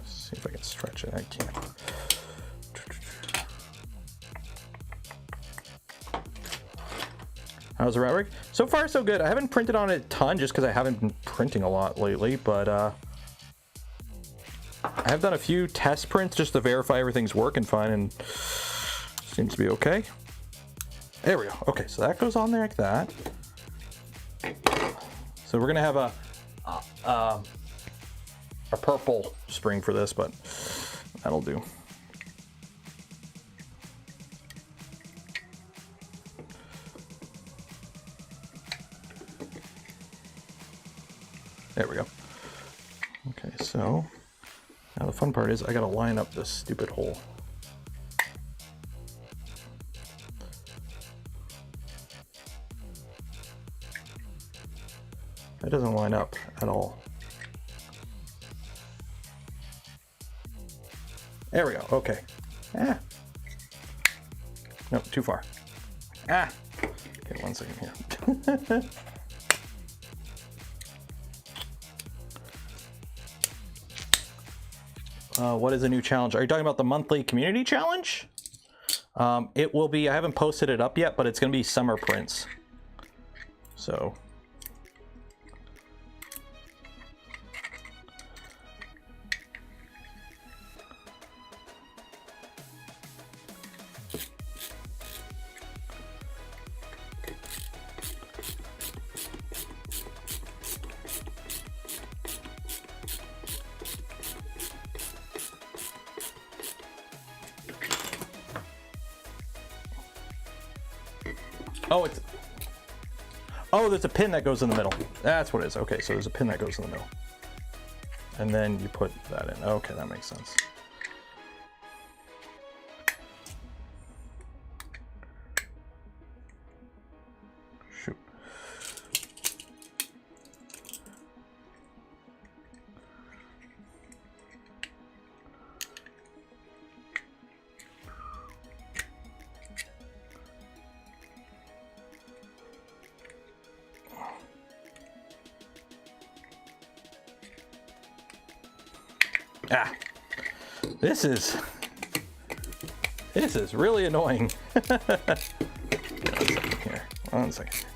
see if I can stretch it. I can't. How's the rat rig? So far, so good. I haven't printed on it a ton just because I haven't been printing a lot lately, but I have done a few test prints just to verify everything's working fine, and seems to be okay. There we go. Okay, so that goes on there like that. So we're gonna have a purple spring for this, but that'll do. There we go. Okay, so now the fun part is I gotta line up this stupid hole. That doesn't line up at all. There we go, okay. Ah. No, too far. Ah. Okay, 1 second here. What is a new challenge? Are you talking about the monthly community challenge? It will be, I haven't posted it up yet, but it's going to be summer prints. So. Oh, it's, oh, there's a pin that goes in the middle. That's what it is. Okay, so there's a pin that goes in the middle. And then you put that in. Okay, that makes sense. Shoot. Ah, this is really annoying. Here, 1 second.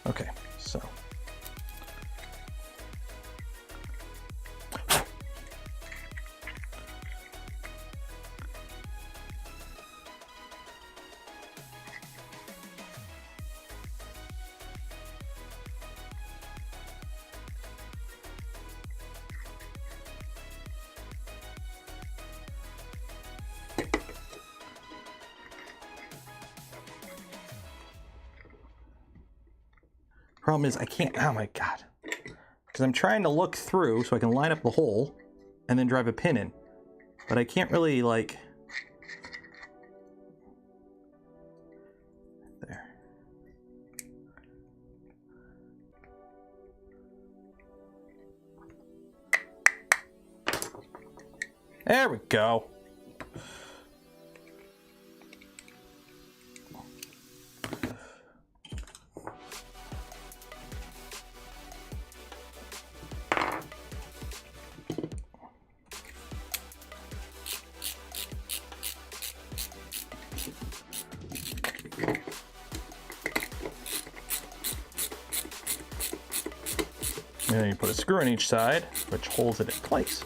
Okay, so. Problem is I can't, oh my God. Because I'm trying to look through so I can line up the hole and then drive a pin in. But I can't really like, there. There we go. And then you put a screw on each side, which holds it in place.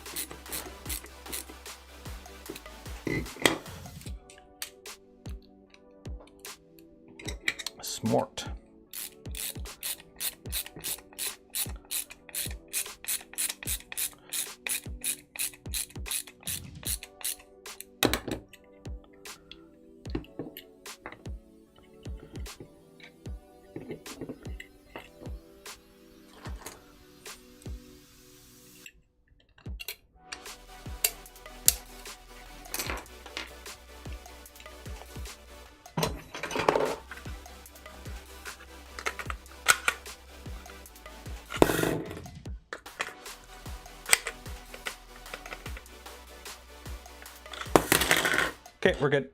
Smart. Okay, we're good.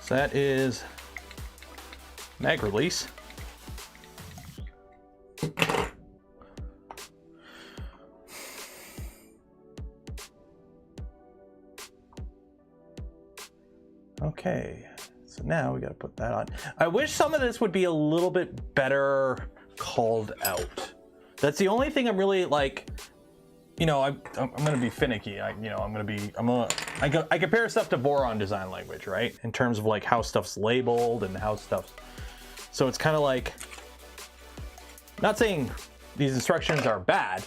So that is mag release. Okay, so now we got to put that on. I wish some of this would be a little bit better called out. That's the only thing I'm really like, you know, I'm gonna be finicky. I compare stuff to Boron design language, right? In terms of like how stuff's labeled and how stuff's, so it's kind of like, not saying these instructions are bad.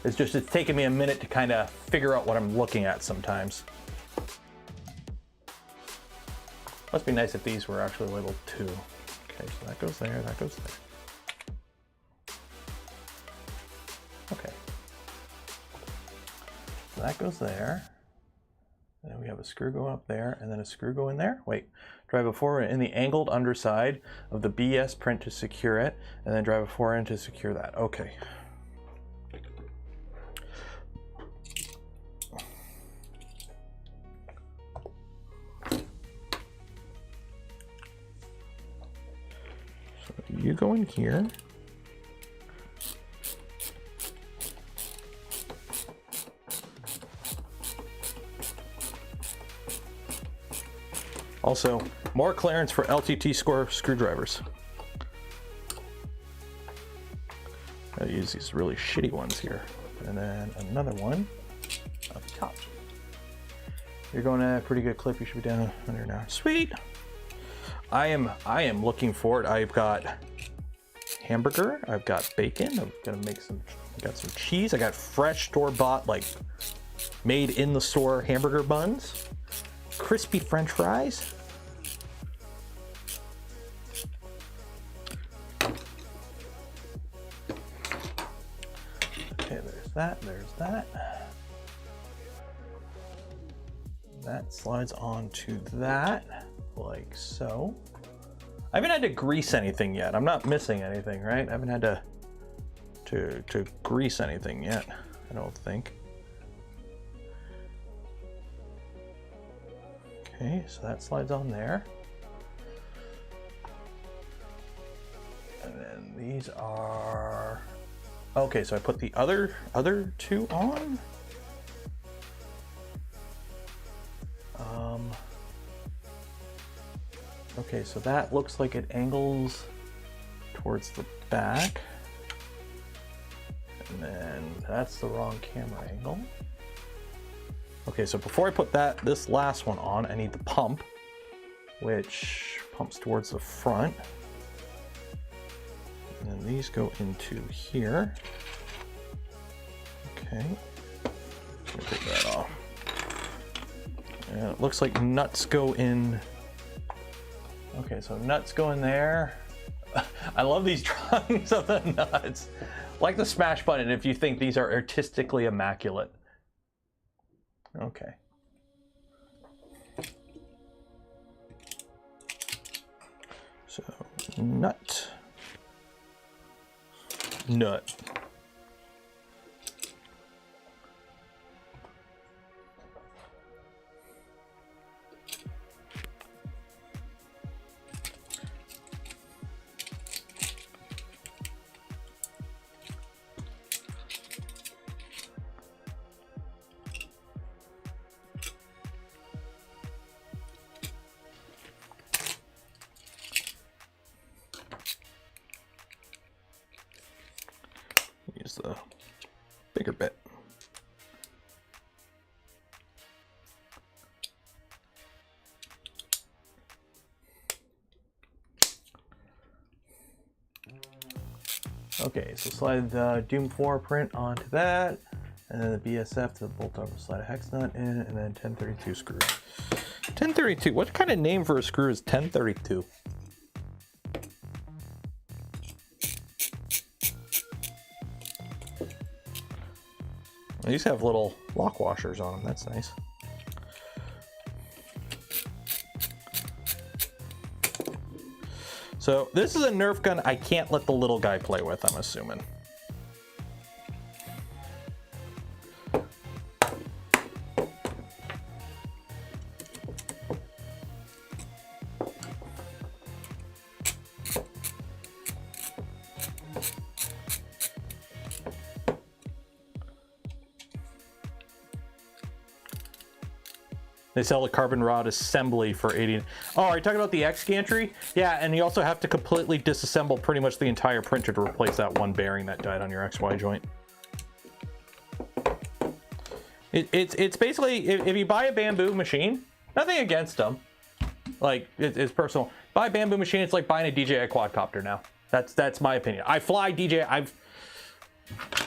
It's just, it's taken me a minute to kind of figure out what I'm looking at sometimes. Must be nice if these were actually labeled too. Okay, so that goes there, that goes there. Okay. So that goes there. Then we have a screw going up there and then a screw going there. Wait, drive it forward in the angled underside of the BS print to secure it, and then drive it forward to secure that. Okay. you go in here. Also, more clearance for LTT score screwdrivers. I use these really shitty ones here. And then another one up top. You're going at a pretty good clip. You should be down under now. Sweet. I am looking forward. I've got hamburger. I've got bacon. I'm gonna make some. I got some cheese. I got fresh store-bought, like made in the store hamburger buns. Crispy French fries. Okay, there's that. There's that. That slides onto that, like so. I haven't had to grease anything yet. I'm not missing anything, right? I haven't had to grease anything yet, I don't think. Okay, so that slides on there. And then these are... Okay, so I put the other two on. Okay, so that looks like it angles towards the back. And then that's the wrong camera angle. Okay, so before I put this last one on, I need the pump, which pumps towards the front. And then these go into here. Okay, let me take that off. And it looks like nuts go in. Okay, so nuts go in there. I love these drawings of the nuts. Like the smash button if you think these are artistically immaculate. Okay. So, nut. Nut. Use the bigger bit. Okay, so slide the Doom 4 print onto that, and then the BSF to the bolt over, slide a hex nut in, and then 1032 screw. 1032, what kind of name for a screw is 1032? These have little lock washers on them, that's nice. So this is a Nerf gun I can't let the little guy play with, I'm assuming. They sell a carbon rod assembly for 80. Oh, are you talking about the X gantry? Yeah, and you also have to completely disassemble pretty much the entire printer to replace that one bearing that died on your XY joint. It's basically, if you buy a Bamboo machine, nothing against them, like it's personal. Buy a Bamboo machine, it's like buying a DJI quadcopter now. That's my opinion. I fly DJI.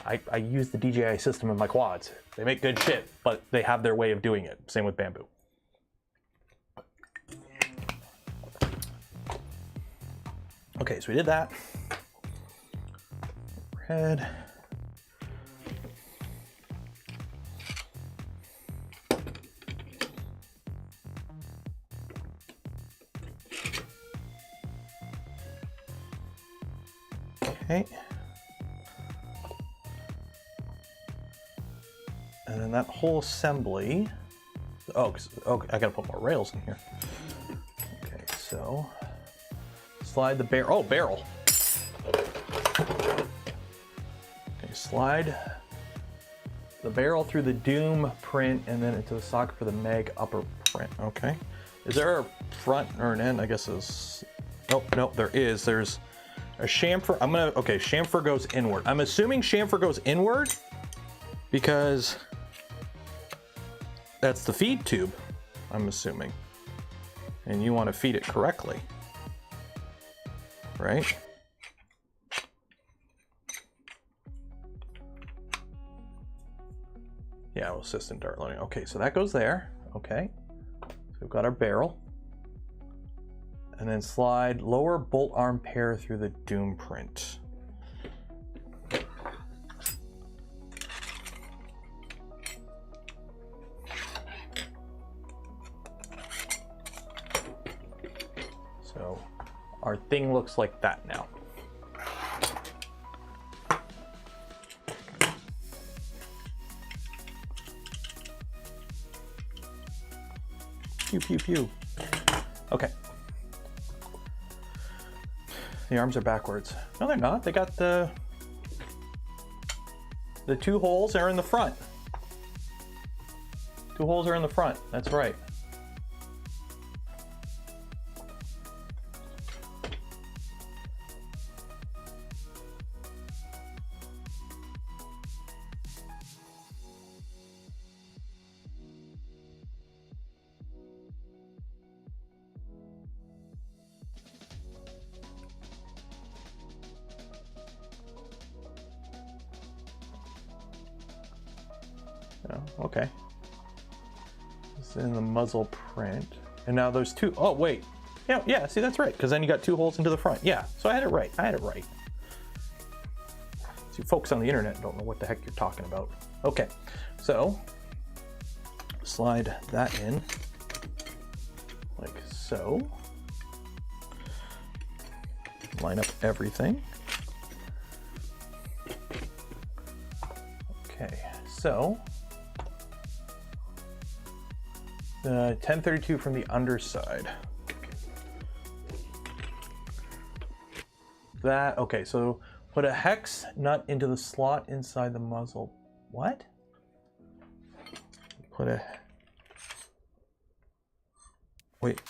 I use the DJI system in my quads. They make good shit, but they have their way of doing it. Same with Bamboo. Okay, so we did that. Overhead. Okay. And then that whole assembly. Oh, I gotta put more rails in here. Okay, so slide the barrel. Oh, barrel. Okay, slide the barrel through the Doom print and then into the socket for the Meg upper print. Okay. Is there a front or an end? I guess is. Oh, no, there is. There's a chamfer. Okay, chamfer goes inward. I'm assuming chamfer goes inward because that's the feed tube, I'm assuming. And you want to feed it correctly, right? Yeah, well, assistant dart loading. Okay, so that goes there. Okay, so we've got our barrel. And then slide lower bolt arm pair through the Doom print. So our thing looks like that now. Pew, pew, pew. Okay. The arms are backwards. No, they're not. They got the two holes are in the front. Two holes are in the front. That's right. Oh, okay. It's in the muzzle print. And now those two, oh wait. Yeah, see that's right, because then you got two holes into the front. Yeah, so I had it right. See, folks on the internet don't know what the heck you're talking about. Okay, so slide that in like so. Line up everything. Okay, so the 1032 from the underside. That, okay, so put a hex nut into the slot inside the muzzle. What? Put a, wait,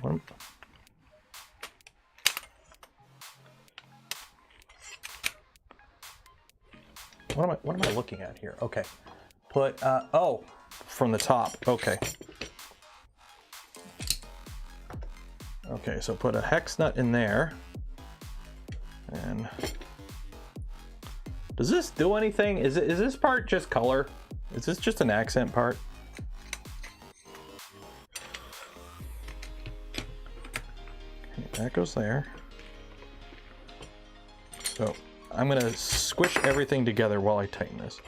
what am I looking at here? Okay, put, oh, from the top, okay. Okay, so put a hex nut in there. And does this do anything? Is this part just color? Is this just an accent part? Okay, that goes there. So I'm gonna squish everything together while I tighten this.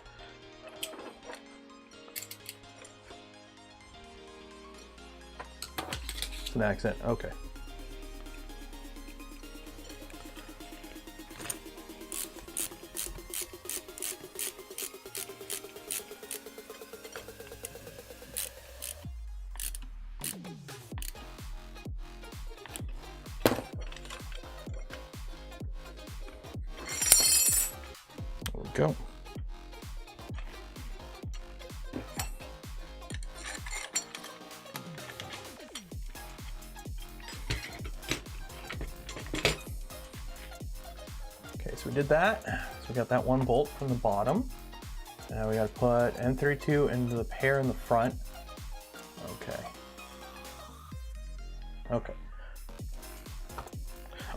It's an accent, okay. Go. Okay, so we did that. So we got that one bolt from the bottom. Now we got to put N32 into the pair in the front. Okay. Okay.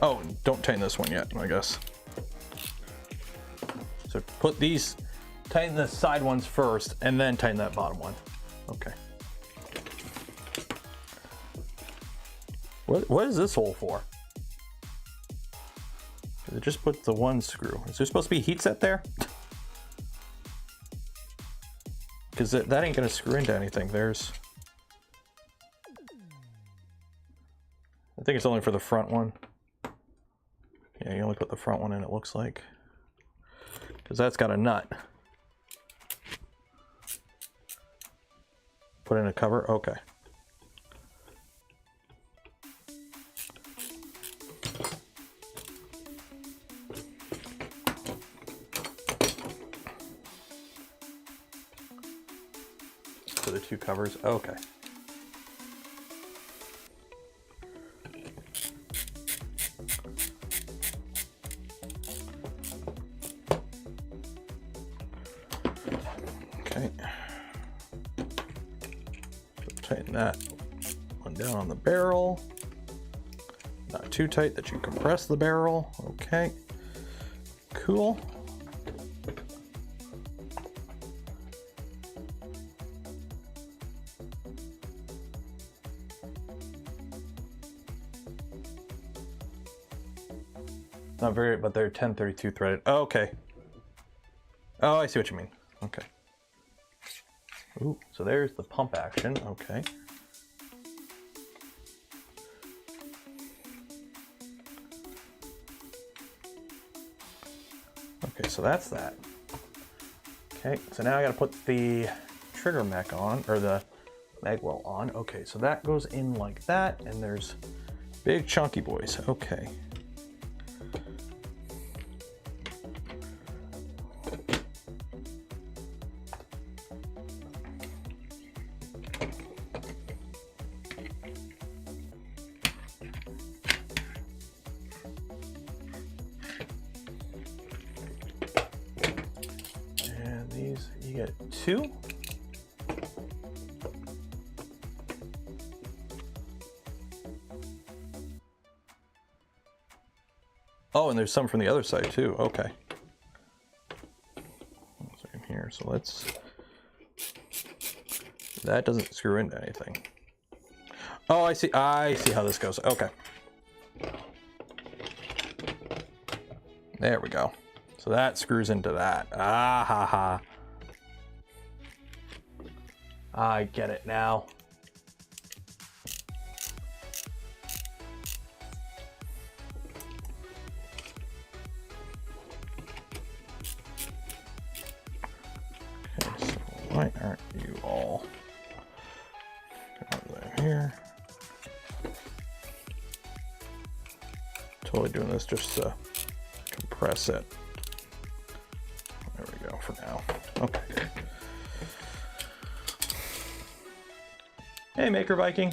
Oh, don't tighten this one yet, I guess. So put these, tighten the side ones first, and then tighten that bottom one. Okay. What is this hole for? It just put the one screw. Is there supposed to be a heat set there? Because that ain't gonna screw into anything. There's, I think it's only for the front one. Yeah, you only put the front one in, it looks like. Because that's got a nut. Put in a cover, okay. two covers. Okay. Okay. So tighten that one down on the barrel. Not too tight that you compress the barrel. Okay. Cool. Not very, but they're 1032 threaded. Oh, okay. Oh, I see what you mean. Okay. Ooh, so there's the pump action. Okay. Okay, so that's that. Okay, so now I gotta put the trigger mech on, or the magwell on. Okay, so that goes in like that, and there's big chunky boys. Okay. You get two. Oh, and there's some from the other side too. Okay. Same here. So let's. That doesn't screw into anything. Oh, I see. I see how this goes. Okay. There we go. So that screws into that. Ah ha ha. I get it now. Okay, so why aren't you all over there here? Totally doing this just to compress it. There we go for now. Okay. Hey, Maker Viking.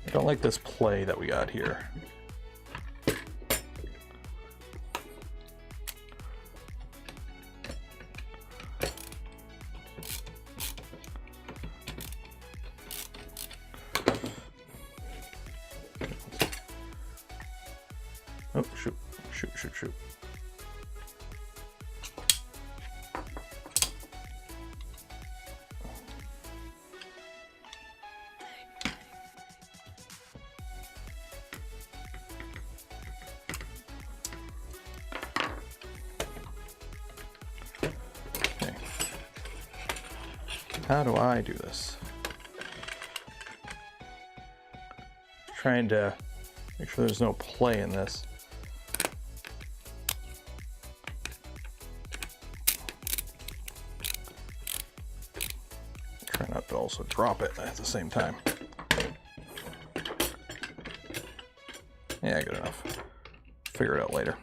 I don't like this play that we got here. Oh, shoot, shoot, shoot, shoot. Okay. How do I do this? Trying to make sure there's no play in this. Try not to also drop it at the same time. Yeah, good enough. Figure it out later.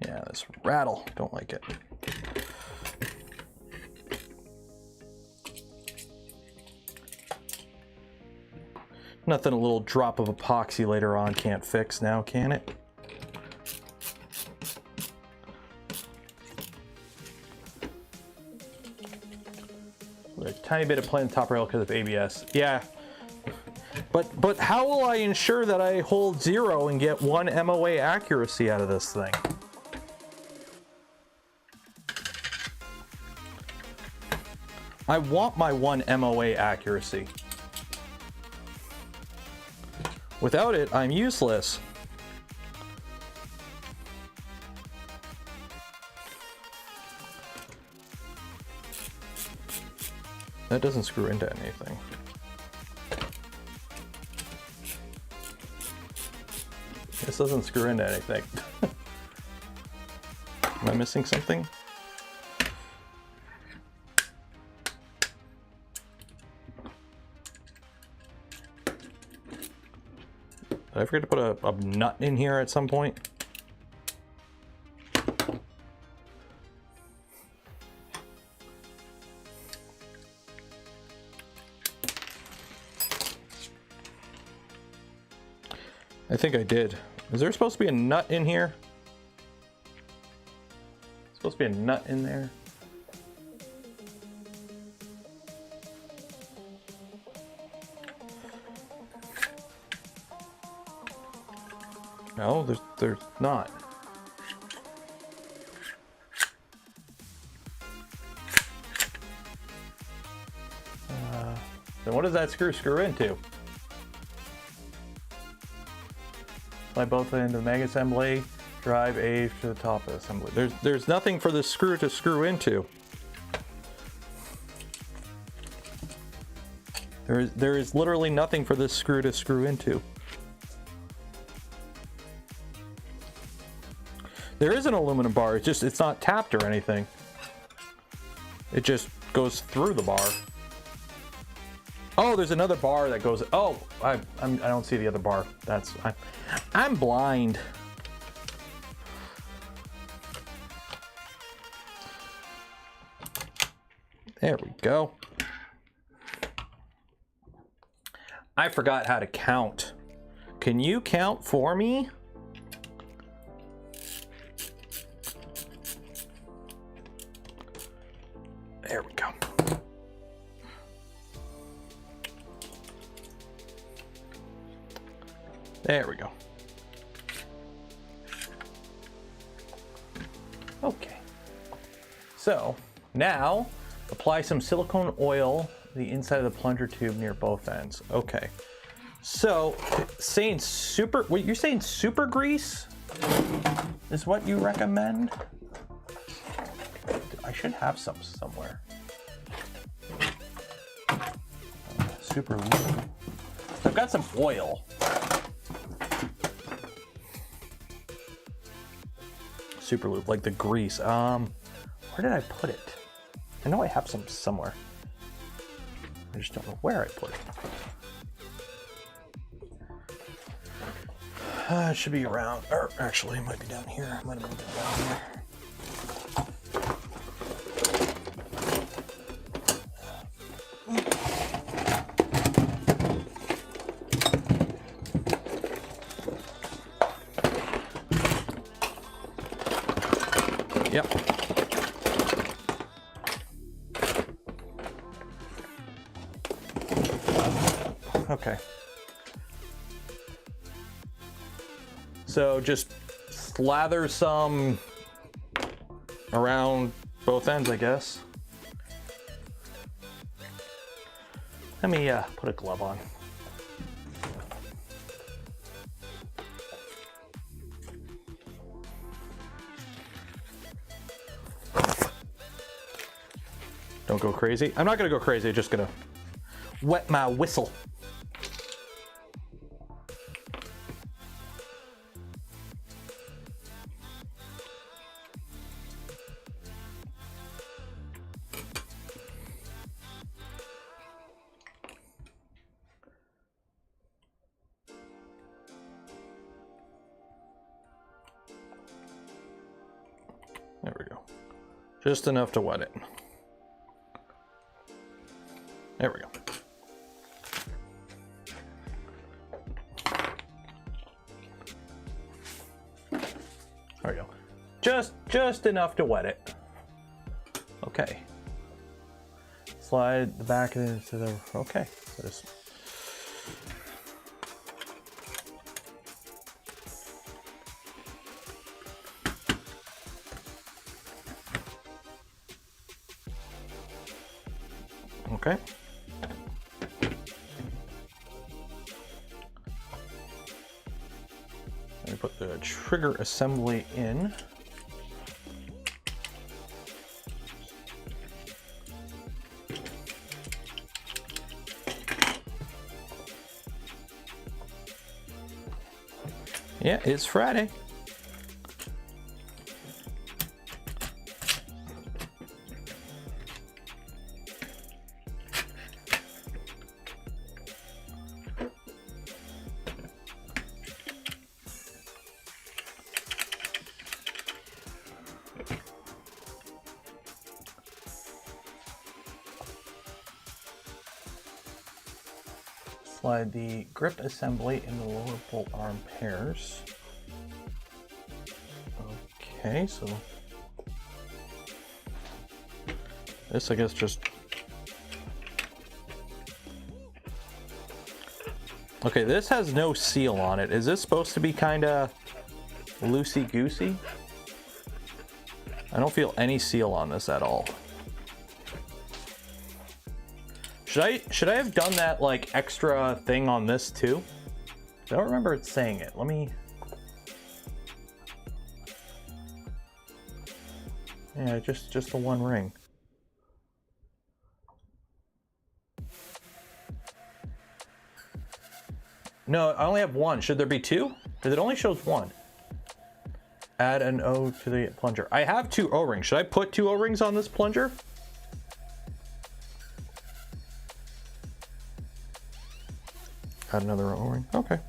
Yeah, this rattle, don't like it. Nothing a little drop of epoxy later on can't fix now, can it? A tiny bit of play on the top rail because of ABS. Yeah. But how will I ensure that I hold 0 and get 1 MOA accuracy out of this thing? I want my 1 MOA accuracy. Without it, I'm useless. That doesn't screw into anything. This doesn't screw into anything. Am I missing something? Did I forget to put a nut in here at some point? I think I did. Is there supposed to be a nut in here? Supposed to be a nut in there? No, there's not. Then what does that screw into? Apply both ends of the mag assembly. Drive A to the top of the assembly. There's nothing for the screw to screw into. There is literally nothing for this screw to screw into. There is an aluminum bar. It's not tapped or anything. It just goes through the bar. Oh, there's another bar that goes. Oh, I don't see the other bar. I'm blind. There we go. I forgot how to count. Can you count for me? There we go. There we go. Okay. So now apply some silicone oil to the inside of the plunger tube near both ends. Okay. So saying super, wait, you're saying super grease is what you recommend? I should have some somewhere. Super lube. I've got some oil. Super lube, like the grease. Where did I put it? I know I have some somewhere. I just don't know where I put it. It should be around, or actually it might be down here. I might have moved it down here. Yep. Okay. So just slather some around both ends, I guess. Let me put a glove on. Don't go crazy. I'm not gonna go crazy, just gonna wet my whistle. There we go. Just enough to wet it. There we go. There we go. Just enough to wet it. Okay. Slide the back of it into the, okay. So just, okay. Let me put the trigger assembly in. Yeah, it's Friday. slide the grip assembly in the lower bolt arm pairs. Okay, so this I guess just... Okay, this has no seal on it. Is this supposed to be kind of loosey-goosey? I don't feel any seal on this at all. Should I have done that like extra thing on this too? I don't remember it saying it. Let me... Yeah, just the one ring. No, I only have one. Should there be two? Because it only shows one. Add an O to the plunger. I have two O-rings. Should I put two O-rings on this plunger? Add another O-ring. Okay.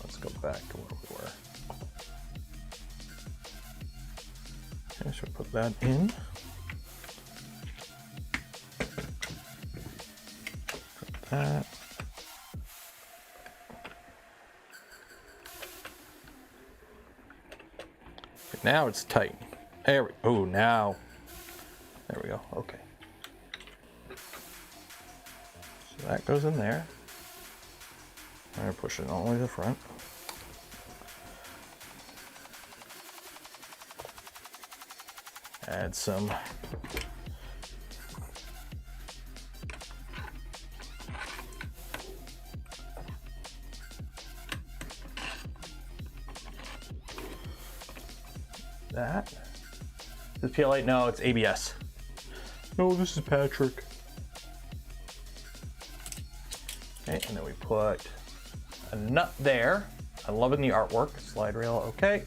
Let's go back to where we were. Okay, so put that in. Put that. Now it's tight. There we go. Oh, now. There we go. Okay. So that goes in there. I'm pushing it all the way to the front. Add some that. Is PLA? No, it's ABS. No, this is Patrick. Okay, and then we put a nut there. I'm loving the artwork. Slide rail, okay.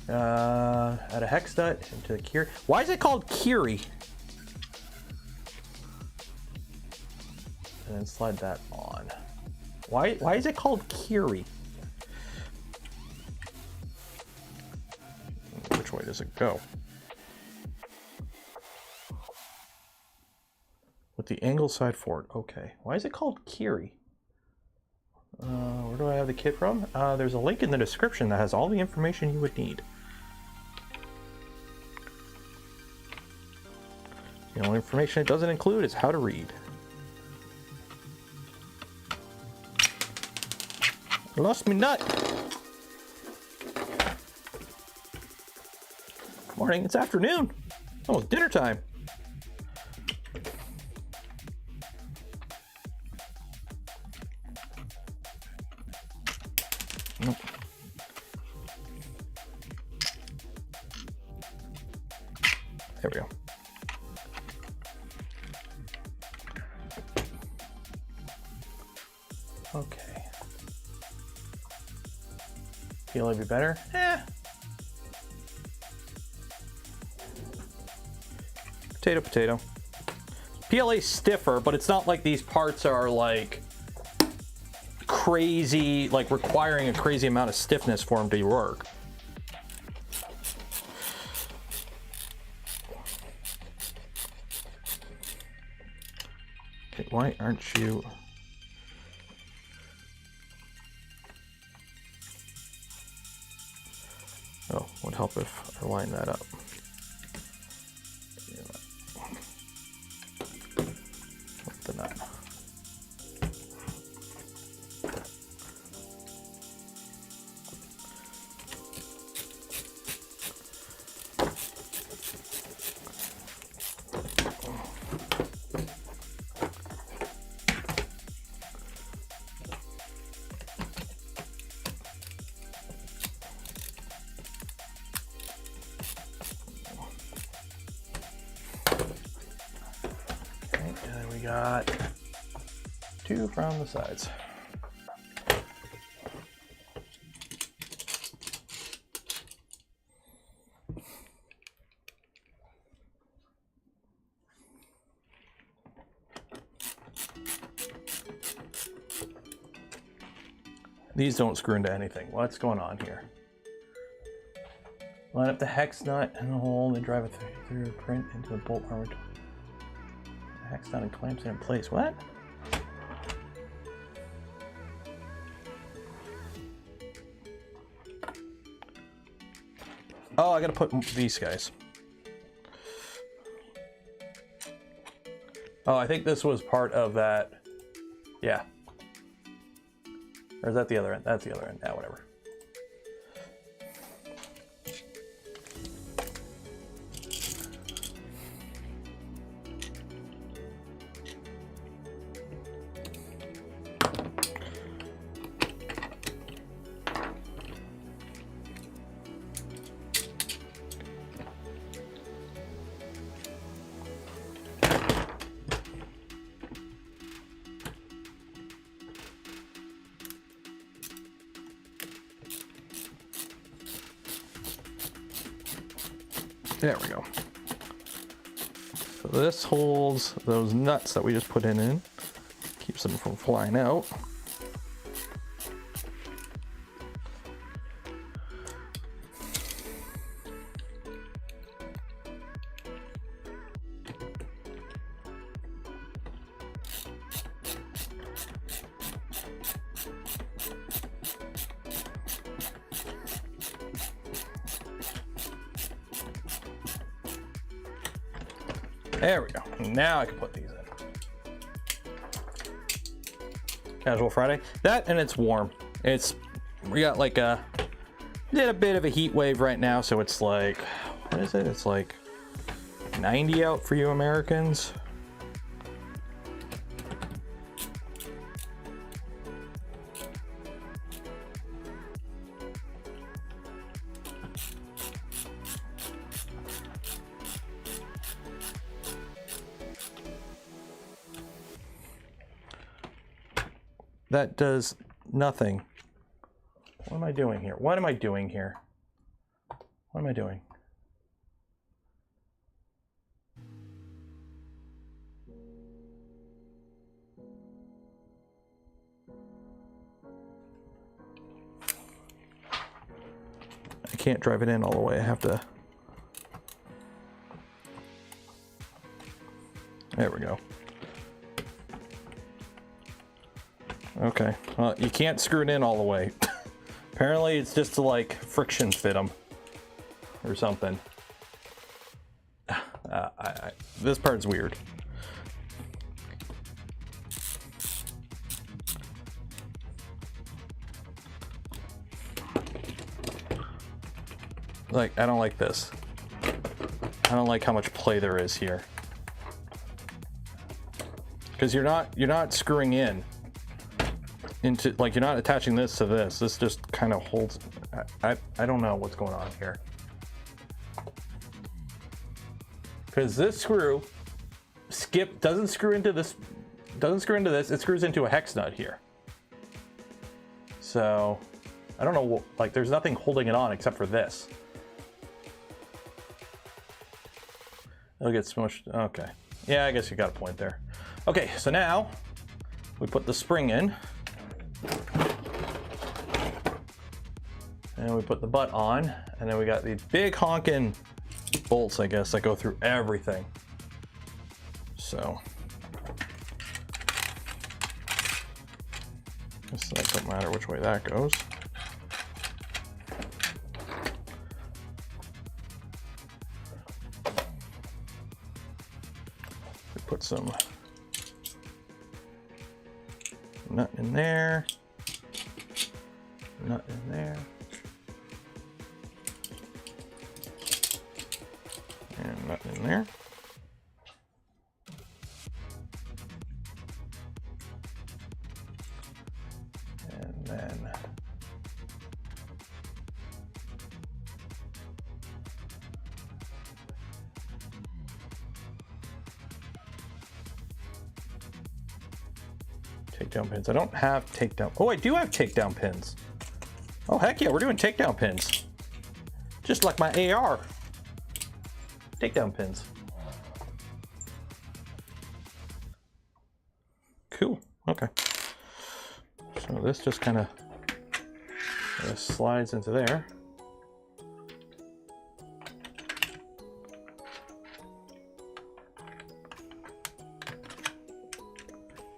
Add a hex nut into the Kiri. Why is it called Kiri? And then slide that on. Why is it called Kiri? Which way does it go? With the angle side forward. Okay. Why is it called Kiri? Where do I have the kit from? There's a link in the description that has all the information you would need. The only information it doesn't include is how to read. I lost my nut. Morning, it's afternoon. Almost dinner time. Nope. There we go. Okay. Feel it'd be better? Potato, potato. PLA's stiffer, but it's not like these parts are like crazy, like requiring a crazy amount of stiffness for them to work. Okay, why aren't you... Oh, would help if I line that up. The nut. We got two from the sides. These don't screw into anything. What's going on here? Line up the hex nut in the hole, then drive it through the print into the bolt armor. The hex nut and clamps it in place. What? Oh, I gotta put these guys. Oh, I think this was part of that. Yeah. Or is that the other end? That's the other end. Yeah, whatever. There we go. So this holds those nuts that we just put in, keeps them from flying out. There we go. Now I can put these in. Casual Friday. That and it's warm. We got like a bit of a heat wave right now, so it's like, what is it? It's like 90 out for you Americans. That does nothing. What am I doing here? What am I doing here? What am I doing? I can't drive it in all the way. I have to. There we go. Okay, well, you can't screw it in all the way. Apparently it's just to like friction fit them or something. This part's weird. Like, I don't like this. I don't like how much play there is here. Because you're not screwing in into, like, you're not attaching this to this. This just kind of holds. I don't know what's going on here. Because this screw doesn't screw into this, it screws into a hex nut here. So I don't know, like, there's nothing holding it on except for this. It'll get smushed. Okay, yeah, I guess you got a point there. Okay, so now we put the spring in. And we put the butt on, and then we got these big honking bolts, I guess, that go through everything. So guess that don't matter which way that goes. We put some nut in there, nut in there, and nut in there. And then takedown pins. I don't have takedown. Oh, I do have takedown pins. Oh, heck yeah, we're doing takedown pins. Just like my AR. Takedown pins. Cool. Okay. So this just kind of This slides into there.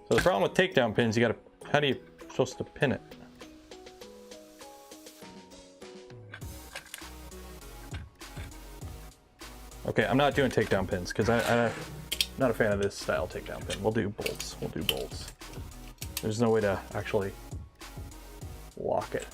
So the problem with takedown pins, you gotta, how do you supposed to pin it? Okay, I'm not doing takedown pins because I'm not a fan of this style takedown pin. We'll do bolts. We'll do bolts. There's no way to actually lock it.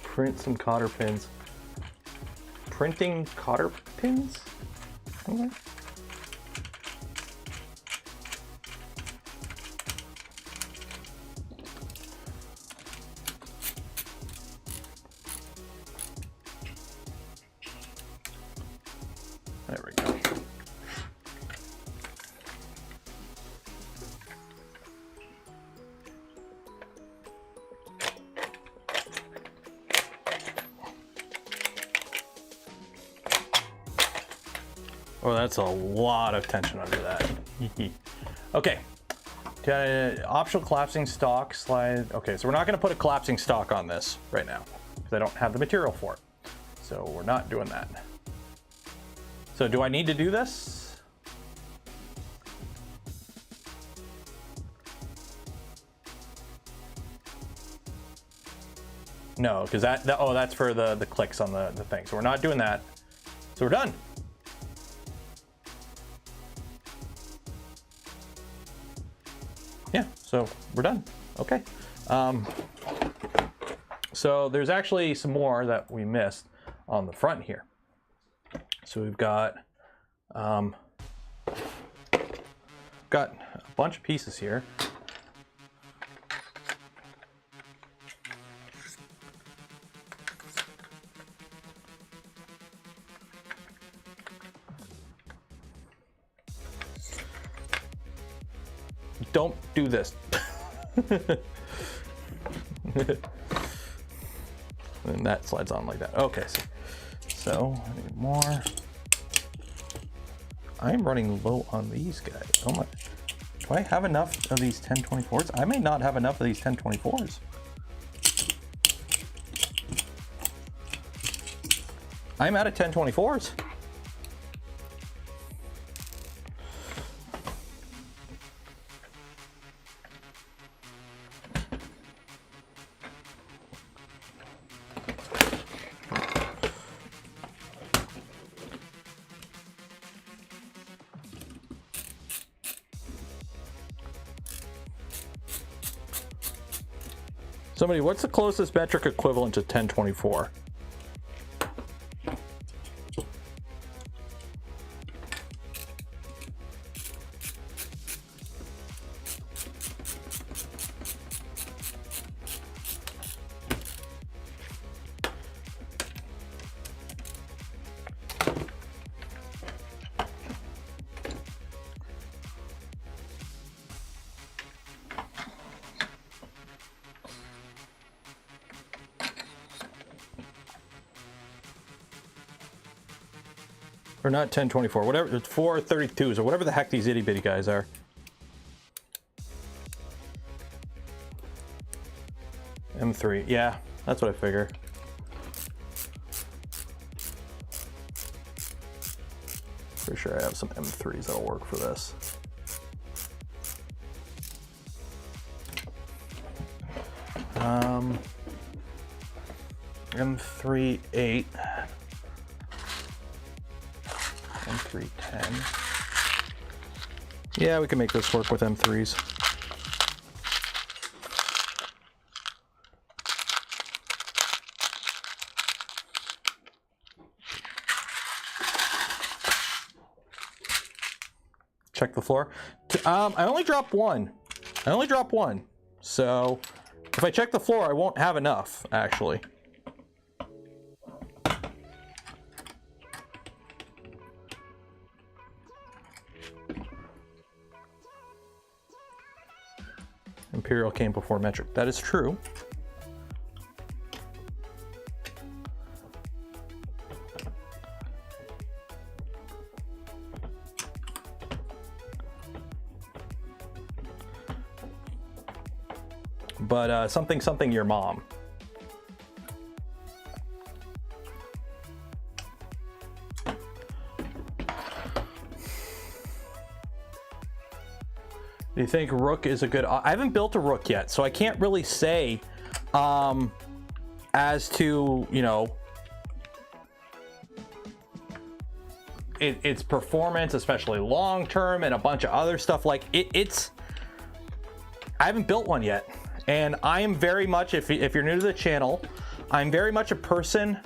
Print some cotter pins. Printing cotter pins? Okay. There we go. Oh, that's a lot of tension under that. Okay. Optional collapsing stock slide. Okay, so we're not going to put a collapsing stock on this right now because I don't have the material for it. So we're not doing that. So do I need to do this? No, because oh, that's for the clicks on the thing. So we're not doing that. So we're done. Yeah, so we're done. Okay. So there's actually some more that we missed on the front here. So we've got a bunch of pieces here. Don't do this. And that slides on like that. Okay, so I need more. I'm running low on these guys. Oh my, do I have enough of these 1024s? I may not have enough of these 1024s. I'm out of 1024s. Somebody, what's the closest metric equivalent to 1024? Or not 1024, whatever, 432s or whatever the heck these itty bitty guys are. M3, yeah, that's what I figure. Pretty sure I have some M3s that'll work for this. M3 8. M310. Yeah, we can make this work with M3s. check the floor. I only dropped one. I only dropped one. So if I check the floor, I won't have enough, actually. Imperial came before metric. That is true. But something your mom. Do you think Rook is a good... I haven't built a Rook yet, so I can't really say as to, you know, its performance, especially long term, and a bunch of other stuff. Like it's... I haven't built one yet. And I am very much, if you're new to the channel, I'm very much a person...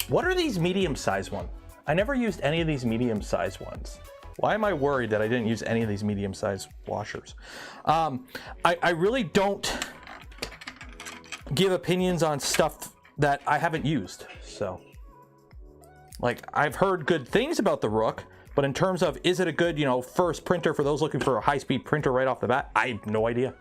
What are these medium-sized ones? I never used any of these medium-sized ones. Why am I worried that I didn't use any of these medium-sized washers? I really don't give opinions on stuff that I haven't used. So, like, I've heard good things about the Rook, but in terms of, is it a good, you know, first printer for those looking for a high-speed printer right off the bat? I have no idea.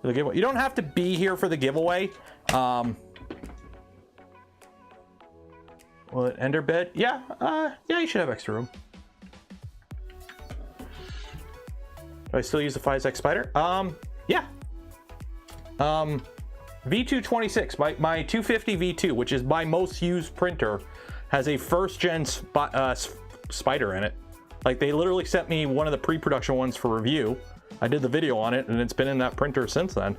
The giveaway. You don't have to be here for the giveaway. Will it ender bed? Yeah, yeah, you should have extra room. Do I still use the 5X Spider? Yeah. V226, my 250 V2, which is my most used printer, has a first gen spider in it. Like, they literally sent me one of the pre-production ones for review. I did the video on it, and it's been in that printer since then.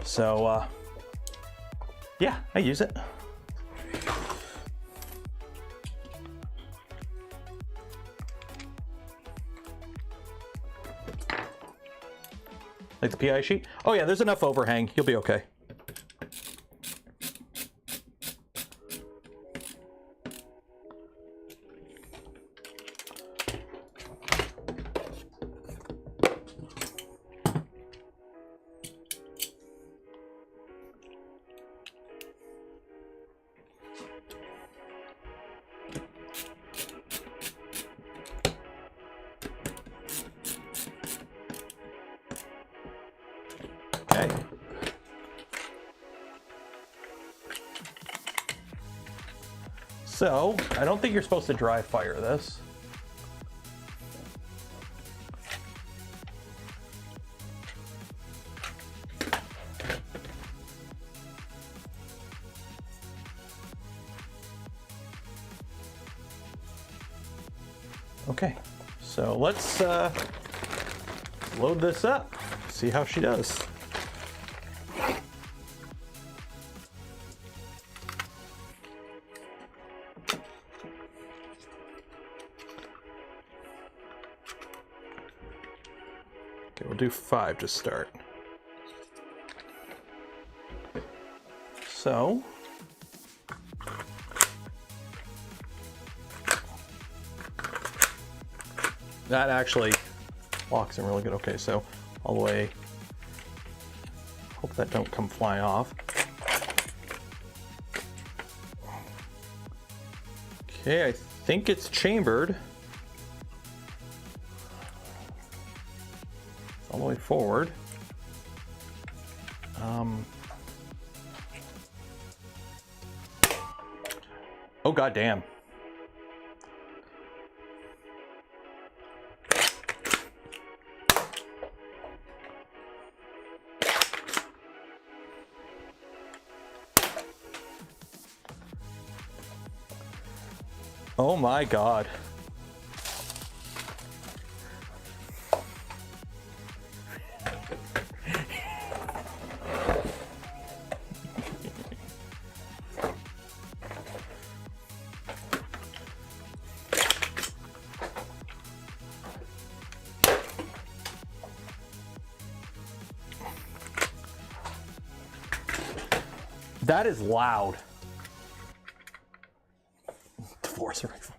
So, yeah, I use it. Like the PI sheet? Oh yeah, there's enough overhang. You'll be okay. Okay. So, I don't think you're supposed to dry fire this. Okay, so let's load this up, see how she does. Okay, we'll do 5 to start. So, that actually locks in really good. Okay, so all the way, hope that don't come flying off. Okay, I think it's chambered. All the way forward. Oh god damn. Oh my god. That is loud. Divorce rifle.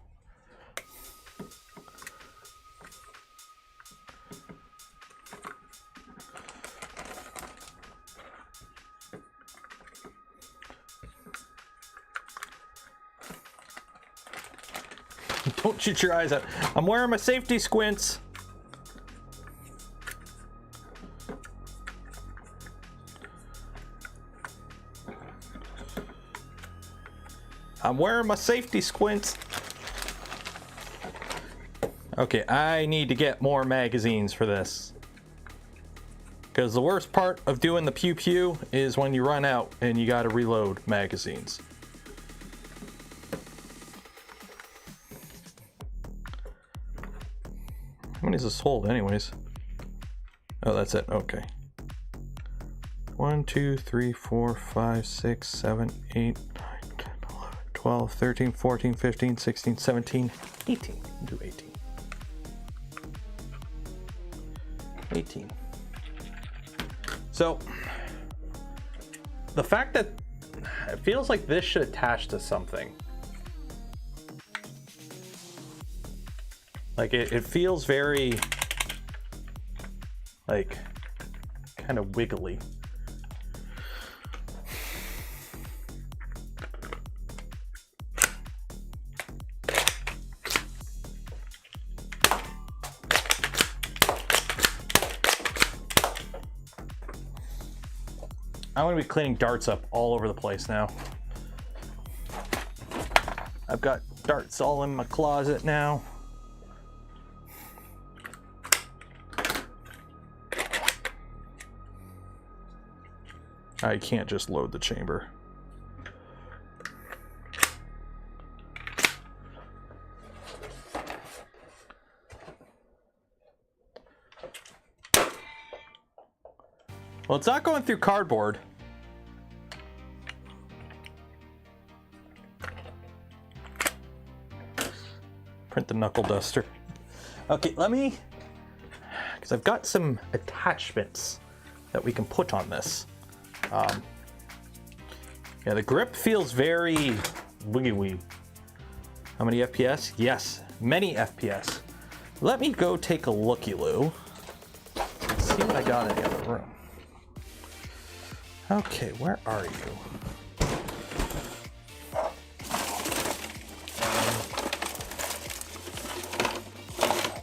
Don't shoot your eyes out. I'm wearing my safety squints. I'm wearing my safety squints. Okay, I need to get more magazines for this. Because the worst part of doing the pew pew is when you run out and you gotta reload magazines. How many does this hold anyways? Oh, that's it, okay. 1, 2, 3, 4, 5, 6, 7, 8, 9, 10, 11, 12, 13, 14, 15, 16, 17, 18. Do 18. 18. So, the fact that it feels like this should attach to something. Like it feels very, like, kind of wiggly. I'm gonna be cleaning darts up all over the place now. I've got darts all in my closet now. I can't just load the chamber. Well, it's not going through cardboard. Print the knuckle duster. Okay, let me, because I've got some attachments that we can put on this. Yeah, the grip feels very wiggy-wee. How many FPS? Yes, many FPS. Let me go take a looky-loo and see what I got in the other room. Okay, where are you?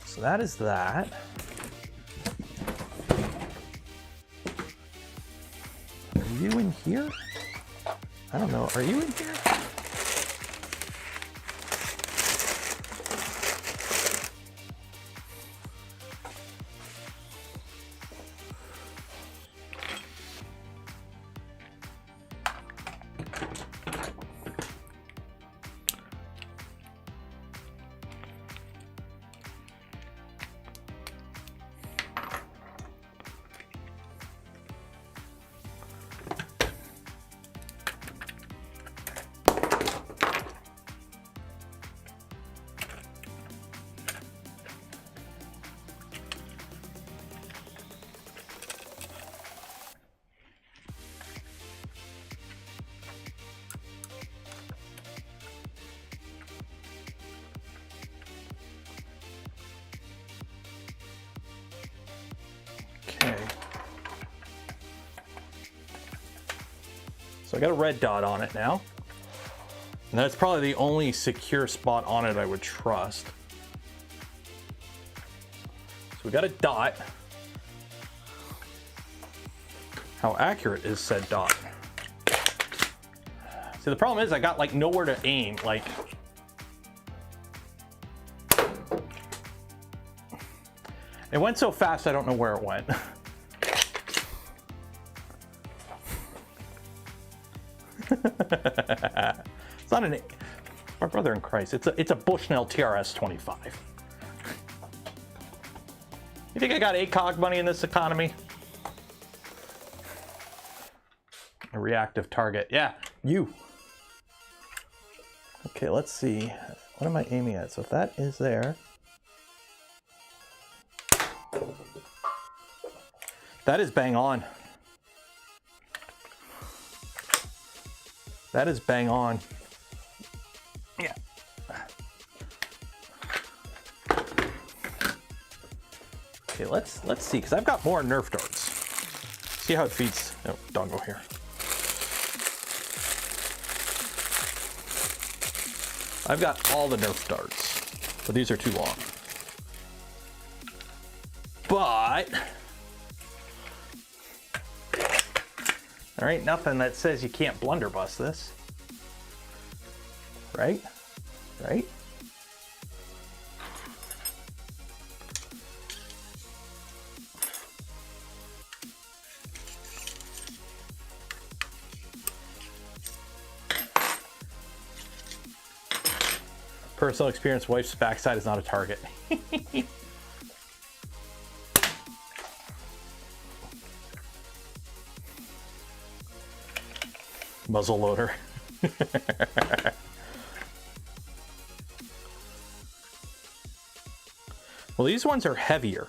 So that is that. Are you in here? I don't know. Are you in here? So I got a red dot on it now. And that's probably the only secure spot on it I would trust. So we got a dot. How accurate is said dot? See, the problem is I got like nowhere to aim. Like, it went so fast I don't know where it went. It's not an, my brother in Christ, it's a Bushnell TRS 25. You think I got ACOG money in this economy? A reactive target, yeah, you. Okay, let's see, what am I aiming at? So if that is there, that is bang on. That is bang on. Yeah. Okay, let's see, because I've got more Nerf darts. See how it feeds. Oh, doggo here. I've got all the Nerf darts, but these are too long. But there ain't nothing that says you can't blunderbuss this. Right? Right? Personal experience, wife's backside is not a target. Muzzle loader. Well, these ones are heavier.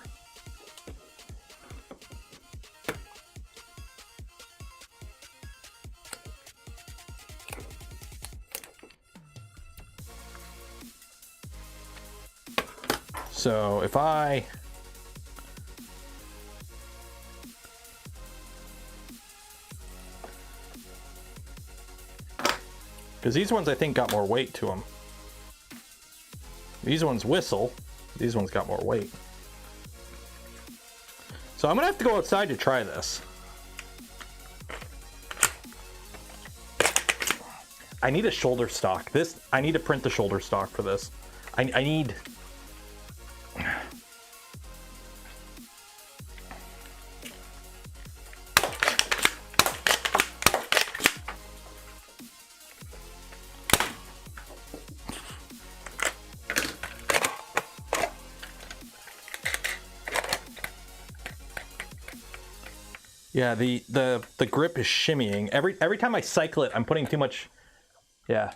So if I because these ones I think got more weight to them. These ones whistle. These ones got more weight. So I'm gonna have to go outside to try this. I need a shoulder stock. I need to print the shoulder stock for this. I need. Yeah, the grip is shimmying. Every time I cycle it, I'm putting too much. Yeah.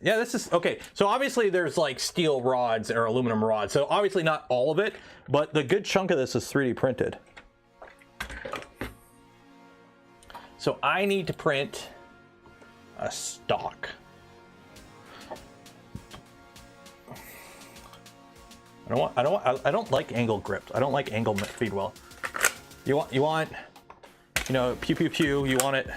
Yeah, this is okay. So obviously there's like steel rods or aluminum rods. So obviously not all of it, but the good chunk of this is 3D printed. So I need to print a stock. I don't like angle grips. I don't like angle feed well. You want, you know, pew pew pew. You want it.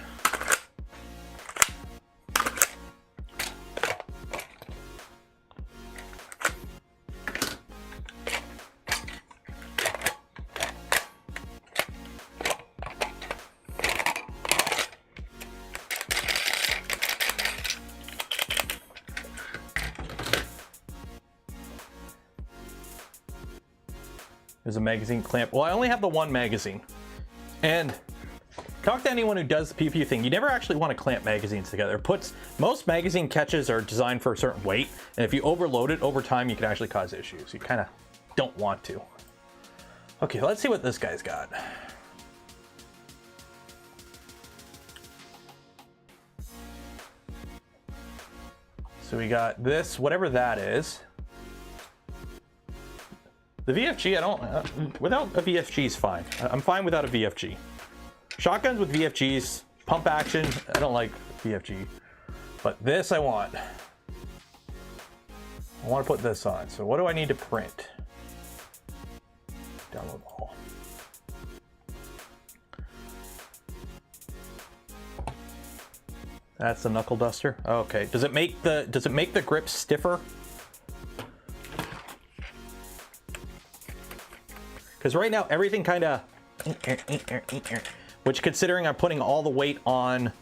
There's a magazine clamp. Well, I only have the one magazine. And talk to anyone who does the pew-pew thing. You never actually want to clamp magazines together. Most magazine catches are designed for a certain weight, and if you overload it over time, you can actually cause issues. You kind of don't want to. Okay, let's see what this guy's got. So we got this, whatever that is. The VFG, I don't, without a VFG is fine. I'm fine without a VFG. Shotguns with VFGs, pump action, I don't like VFG. But this I want. I want to put this on. So what do I need to print? Download all. That's the knuckle duster. Okay. Does it make the grip stiffer? Because right now everything kind of, which considering I'm putting all the weight on,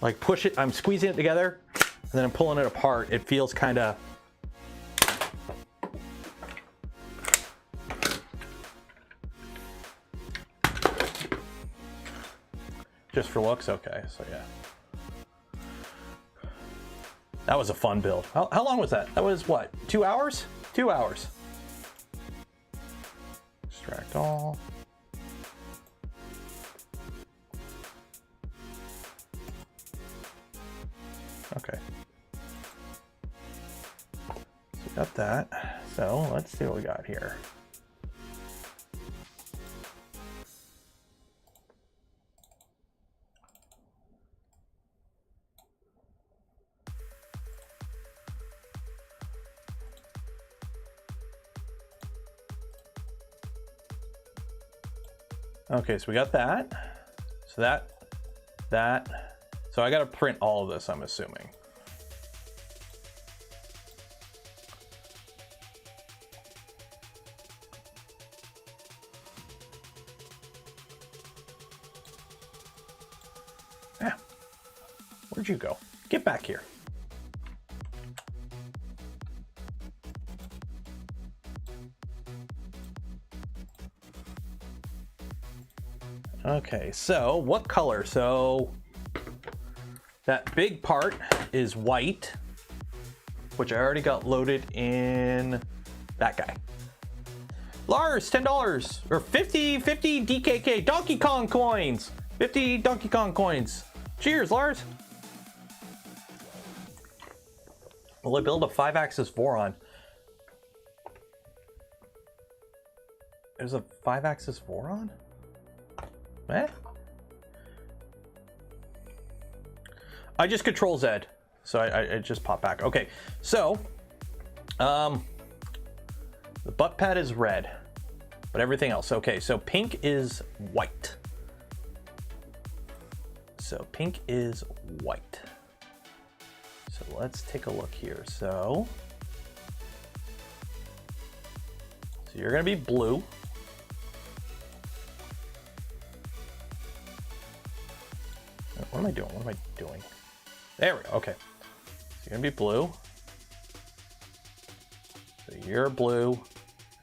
like I'm squeezing it together and then I'm pulling it apart. It feels kind of, just for looks. Okay, so yeah. That was a fun build. How long was that? That was what, 2 hours? 2 hours. Extract all. Okay. So we got that. So let's see what we got here. Okay, so we got that. So that. So I gotta print all of this, I'm assuming. Yeah. Where'd you go? Get back here. Okay, so what color? So that big part is white, which I already got loaded in that guy. Lars, $10 or 50 DKK Donkey Kong coins. 50 Donkey Kong coins. Cheers, Lars. Will I build a 5-axis Voron? There's a 5-axis Voron? Eh? I just control Z, so I just pop back. Okay, so the butt pad is red, but everything else. Okay, so pink is white. So pink is white. So let's take a look here. So you're gonna be blue. What am I doing? What am I doing? There we go. Okay. So you're gonna be blue. So you're blue,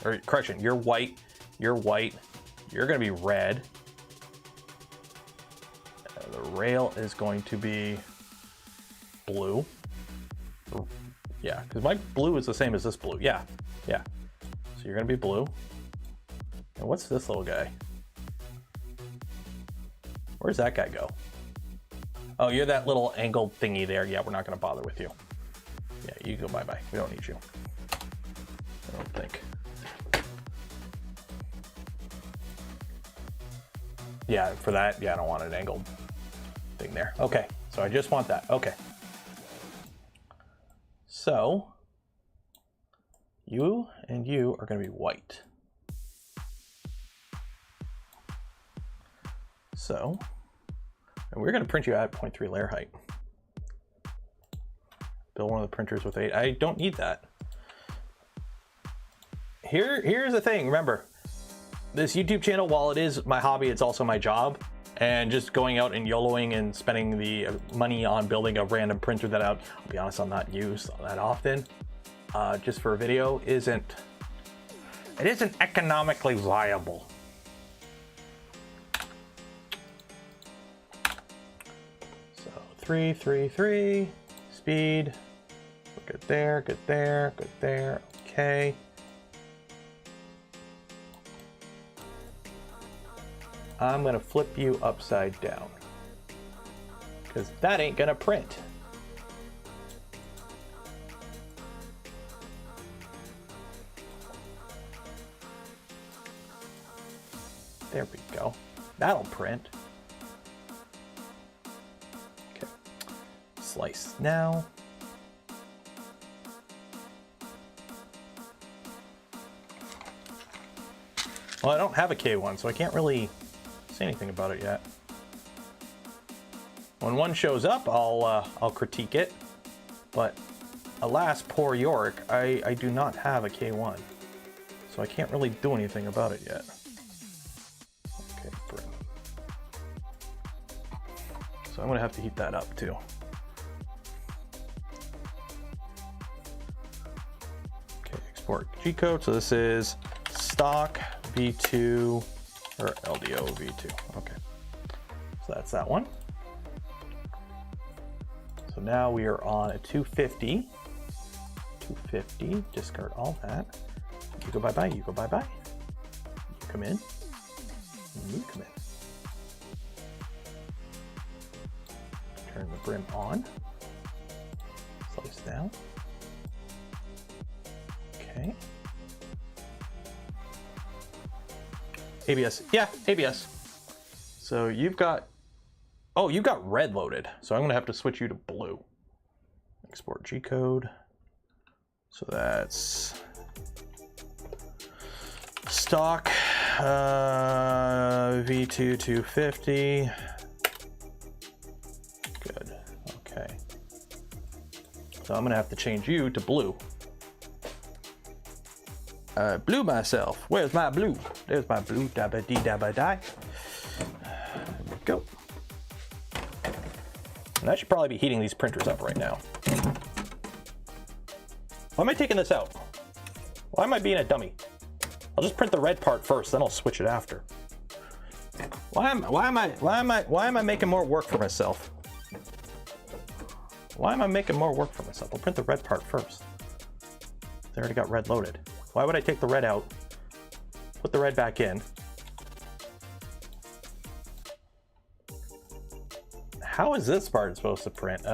or correction, you're white. You're white. You're gonna be red. The rail is going to be blue. Yeah, because my blue is the same as this blue. Yeah, yeah. So you're gonna be blue. And what's this little guy? Where's that guy go? Oh, you're that little angled thingy there. Yeah, we're not gonna bother with you. Yeah, you go bye-bye. We don't need you. I don't think. Yeah, for that, yeah, I don't want an angled thing there. Okay, so I just want that. Okay. So, you and you are gonna be white. So, and we're gonna print you at 0.3 layer height. Build one of the printers with 8. I don't need that. Here's the thing, remember, this YouTube channel, while it is my hobby, it's also my job. And just going out and YOLOing and spending the money on building a random printer that I'll be honest, I'm not used that often, just for a video, isn't economically viable. So 3, 3, 3, speed, good there, good there, good there, okay. I'm gonna flip you upside down because that ain't gonna print. There we go. That'll print. Okay. Slice now. Well, I don't have a K1, so I can't really say anything about it yet. When one shows up, I'll critique it, but alas, poor Yorick, I do not have a K1, so I can't really do anything about it yet. Okay, print. So I'm gonna have to heat that up too. Okay, export G-code. So this is stock V2 or LDO V2. Okay, so that's that one. So now we are on a 250. 250, discard all that. You go bye-bye, you go bye-bye. You come in, you come in. Turn the brim on. Slice down. Okay. ABS, yeah, ABS. So you've got, oh, you've got red loaded. So I'm gonna have to switch you to blue. Export G-code. So that's stock V2 250. Good. Okay. So I'm gonna have to change you to blue. Blue myself. Where's my blue? There's my blue. Dabba dee dabba die. There we go. And I should probably be heating these printers up right now. Why am I taking this out? Why am I being a dummy? I'll just print the red part first, then I'll switch it after. Why am I making more work for myself? Why am I making more work for myself? I'll print the red part first. They already got red loaded. Why would I take the red out, put the red back in? How is this part supposed to print?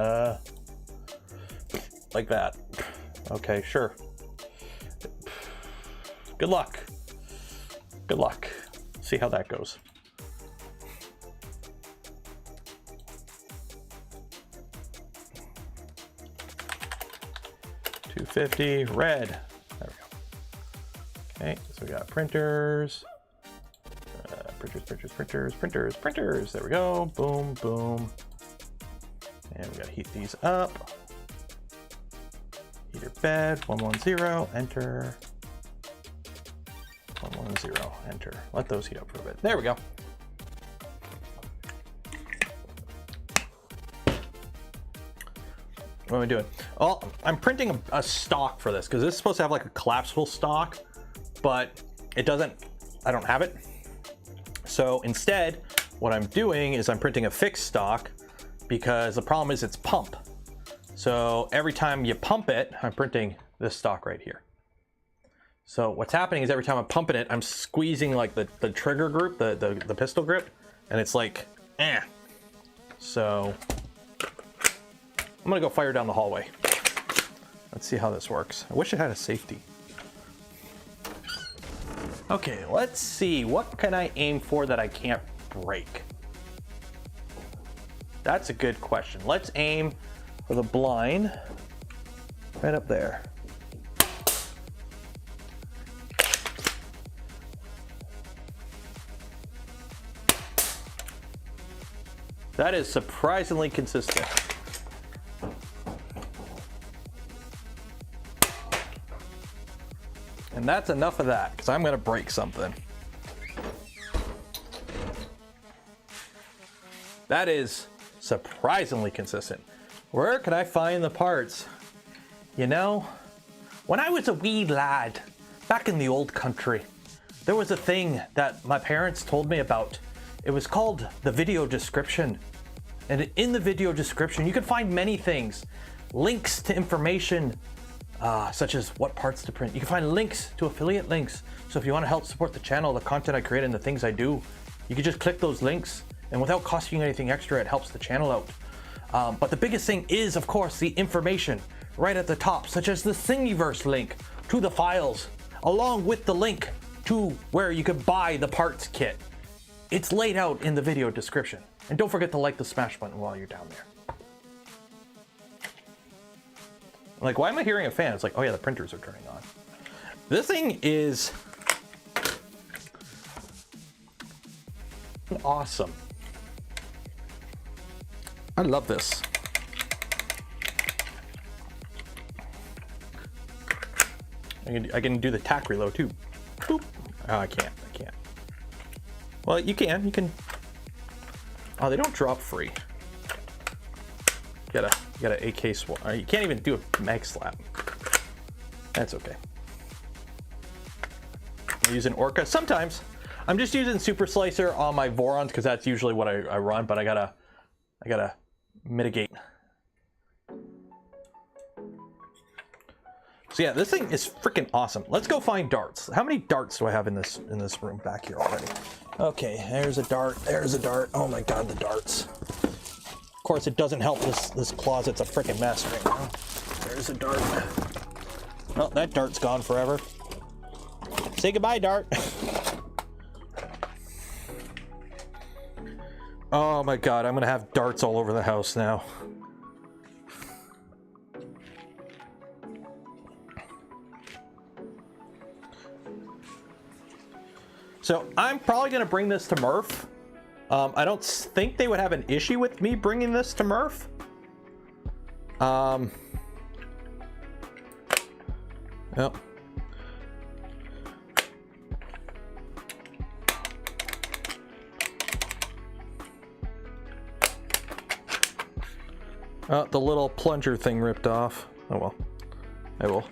Like that. Okay, sure. Good luck. Good luck. See how that goes. $250 red. There we go. Okay, so we got printers. Printers. There we go. Boom, boom. And we gotta heat these up. Heater bed, 110, enter. 110, enter. Let those heat up for a bit. There we go. What am I doing? Oh, I'm printing a stock for this because this is supposed to have like a collapsible stock, but it doesn't, I don't have it. So instead, what I'm doing is I'm printing a fixed stock because the problem is it's pump. So every time you pump it, I'm printing this stock right here. So what's happening is every time I'm pumping it, I'm squeezing like the trigger group, the pistol grip, and it's like, eh. So I'm gonna go fire down the hallway. Let's see how this works. I wish it had a safety. Okay, let's see. What can I aim for that I can't break? That's a good question. Let's aim for the blind right up there. That is surprisingly consistent. And that's enough of that, because I'm going to break something. That is surprisingly consistent. Where can I find the parts? You know, when I was a wee lad, back in the old country, there was a thing that my parents told me about. It was called the video description. And in the video description, you can find many things. Links to information, such as what parts to print. You can find links to affiliate links. So if you want to help support the channel, the content I create and the things I do, you can just click those links. And without costing you anything extra, it helps the channel out. But the biggest thing is, of course, the information right at the top, such as the Thingiverse link to the files, along with the link to where you can buy the parts kit. It's laid out in the video description. And don't forget to like the smash button while you're down there. Like, why am I hearing a fan? It's like, oh yeah, the printers are turning on. This thing is awesome. I love this. I can do the tack reload too. Boop. Oh, I can't. Well, you can. Oh, they don't drop free. You gotta AK swap. You can't even do a mag slap. That's okay. I'm using Orca sometimes. I'm just using Super Slicer on my Vorons because that's usually what I run, but I gotta mitigate. So yeah, this thing is freaking awesome. Let's go find darts. How many darts do I have in this room back here already? Okay, there's a dart. There's a dart. Oh my god, the darts. Of course, it doesn't help. This closet's a freaking mess right now. There's a dart. Oh, that dart's gone forever. Say goodbye, dart. Oh my god, I'm gonna have darts all over the house now. So I'm probably going to bring this to NERF. I don't think they would have an issue with me bringing this to NERF. Yep. Oh, the little plunger thing ripped off. Oh well. I will.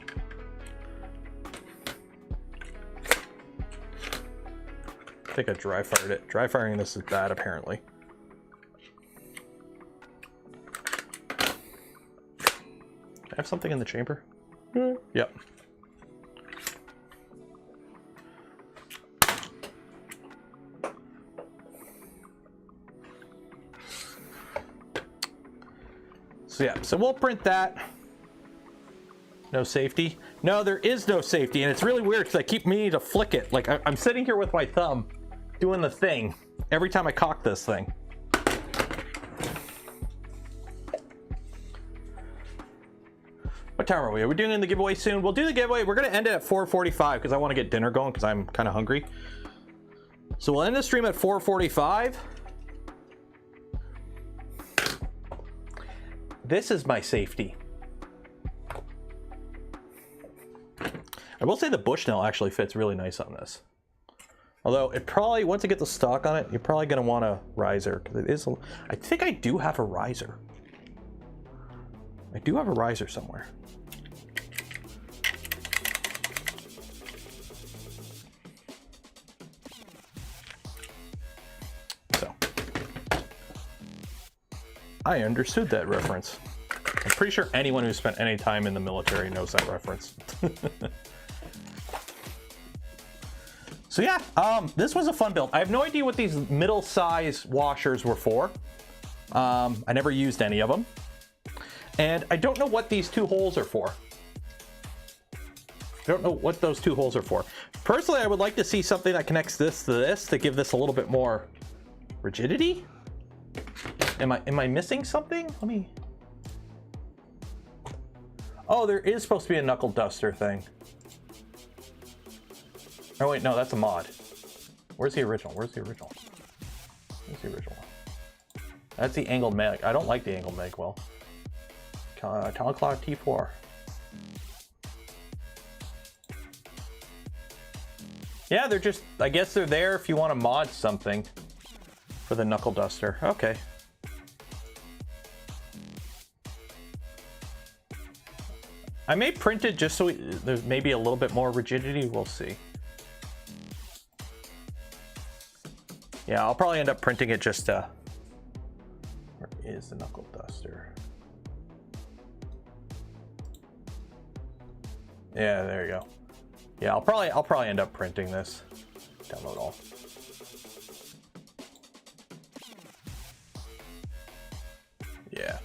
I think I dry fired it. Dry firing this is bad, apparently. I have something in the chamber? Yep. So yeah, so we'll print that. No safety. No, there is no safety, and it's really weird because I keep meaning to flick it. Like I'm sitting here with my thumb doing the thing every time I cock this thing. What time are we? Are we doing the giveaway soon? We'll do the giveaway. We're going to end it at 4:45 because I want to get dinner going because I'm kind of hungry. So we'll end the stream at 4:45. This is my safety. I will say the Bushnell actually fits really nice on this. Although it probably, once you get the stock on it, you're probably going to want a riser because it is. I think I do have a riser. I do have a riser somewhere. So I understood that reference. I'm pretty sure anyone who spent any time in the military knows that reference. So yeah, this was a fun build. I have no idea what these middle-size washers were for. I never used any of them. And I don't know what these two holes are for. I don't know what those two holes are for. Personally, I would like to see something that connects this to this to give this a little bit more rigidity. Am I missing something? Let me... Oh, there is supposed to be a knuckle duster thing. Oh wait, no, that's a mod. Where's the original? Where's the original? Where's the original? That's the angled mag. I don't like the angled mag well. Talon Claw T4. Yeah, they're just, I guess they're there if you want to mod something for the knuckle duster. Okay. I may print it just so there's maybe a little bit more rigidity. We'll see. Yeah, I'll probably end up printing it just where is the knuckle duster? Yeah, there you go. Yeah, I'll probably end up printing this. Download all. Yeah.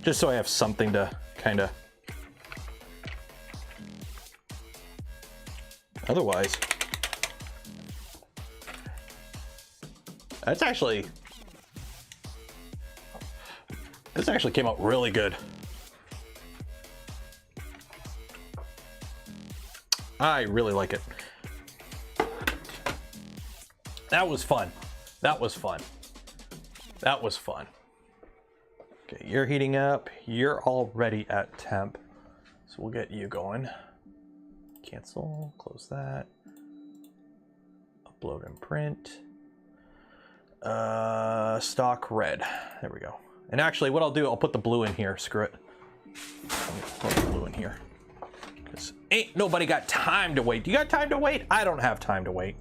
Just so I have something to kind of. Otherwise, this actually came out really good. I really like it. That was fun. That was fun. That was fun. Okay, you're heating up. You're already at temp. So we'll get you going. Cancel, close that. Upload and print. Stock red. There we go. And actually what I'll do, I'll put the blue in here. Screw it. I'll put the blue in here. Because ain't nobody got time to wait. You got time to wait? I don't have time to wait.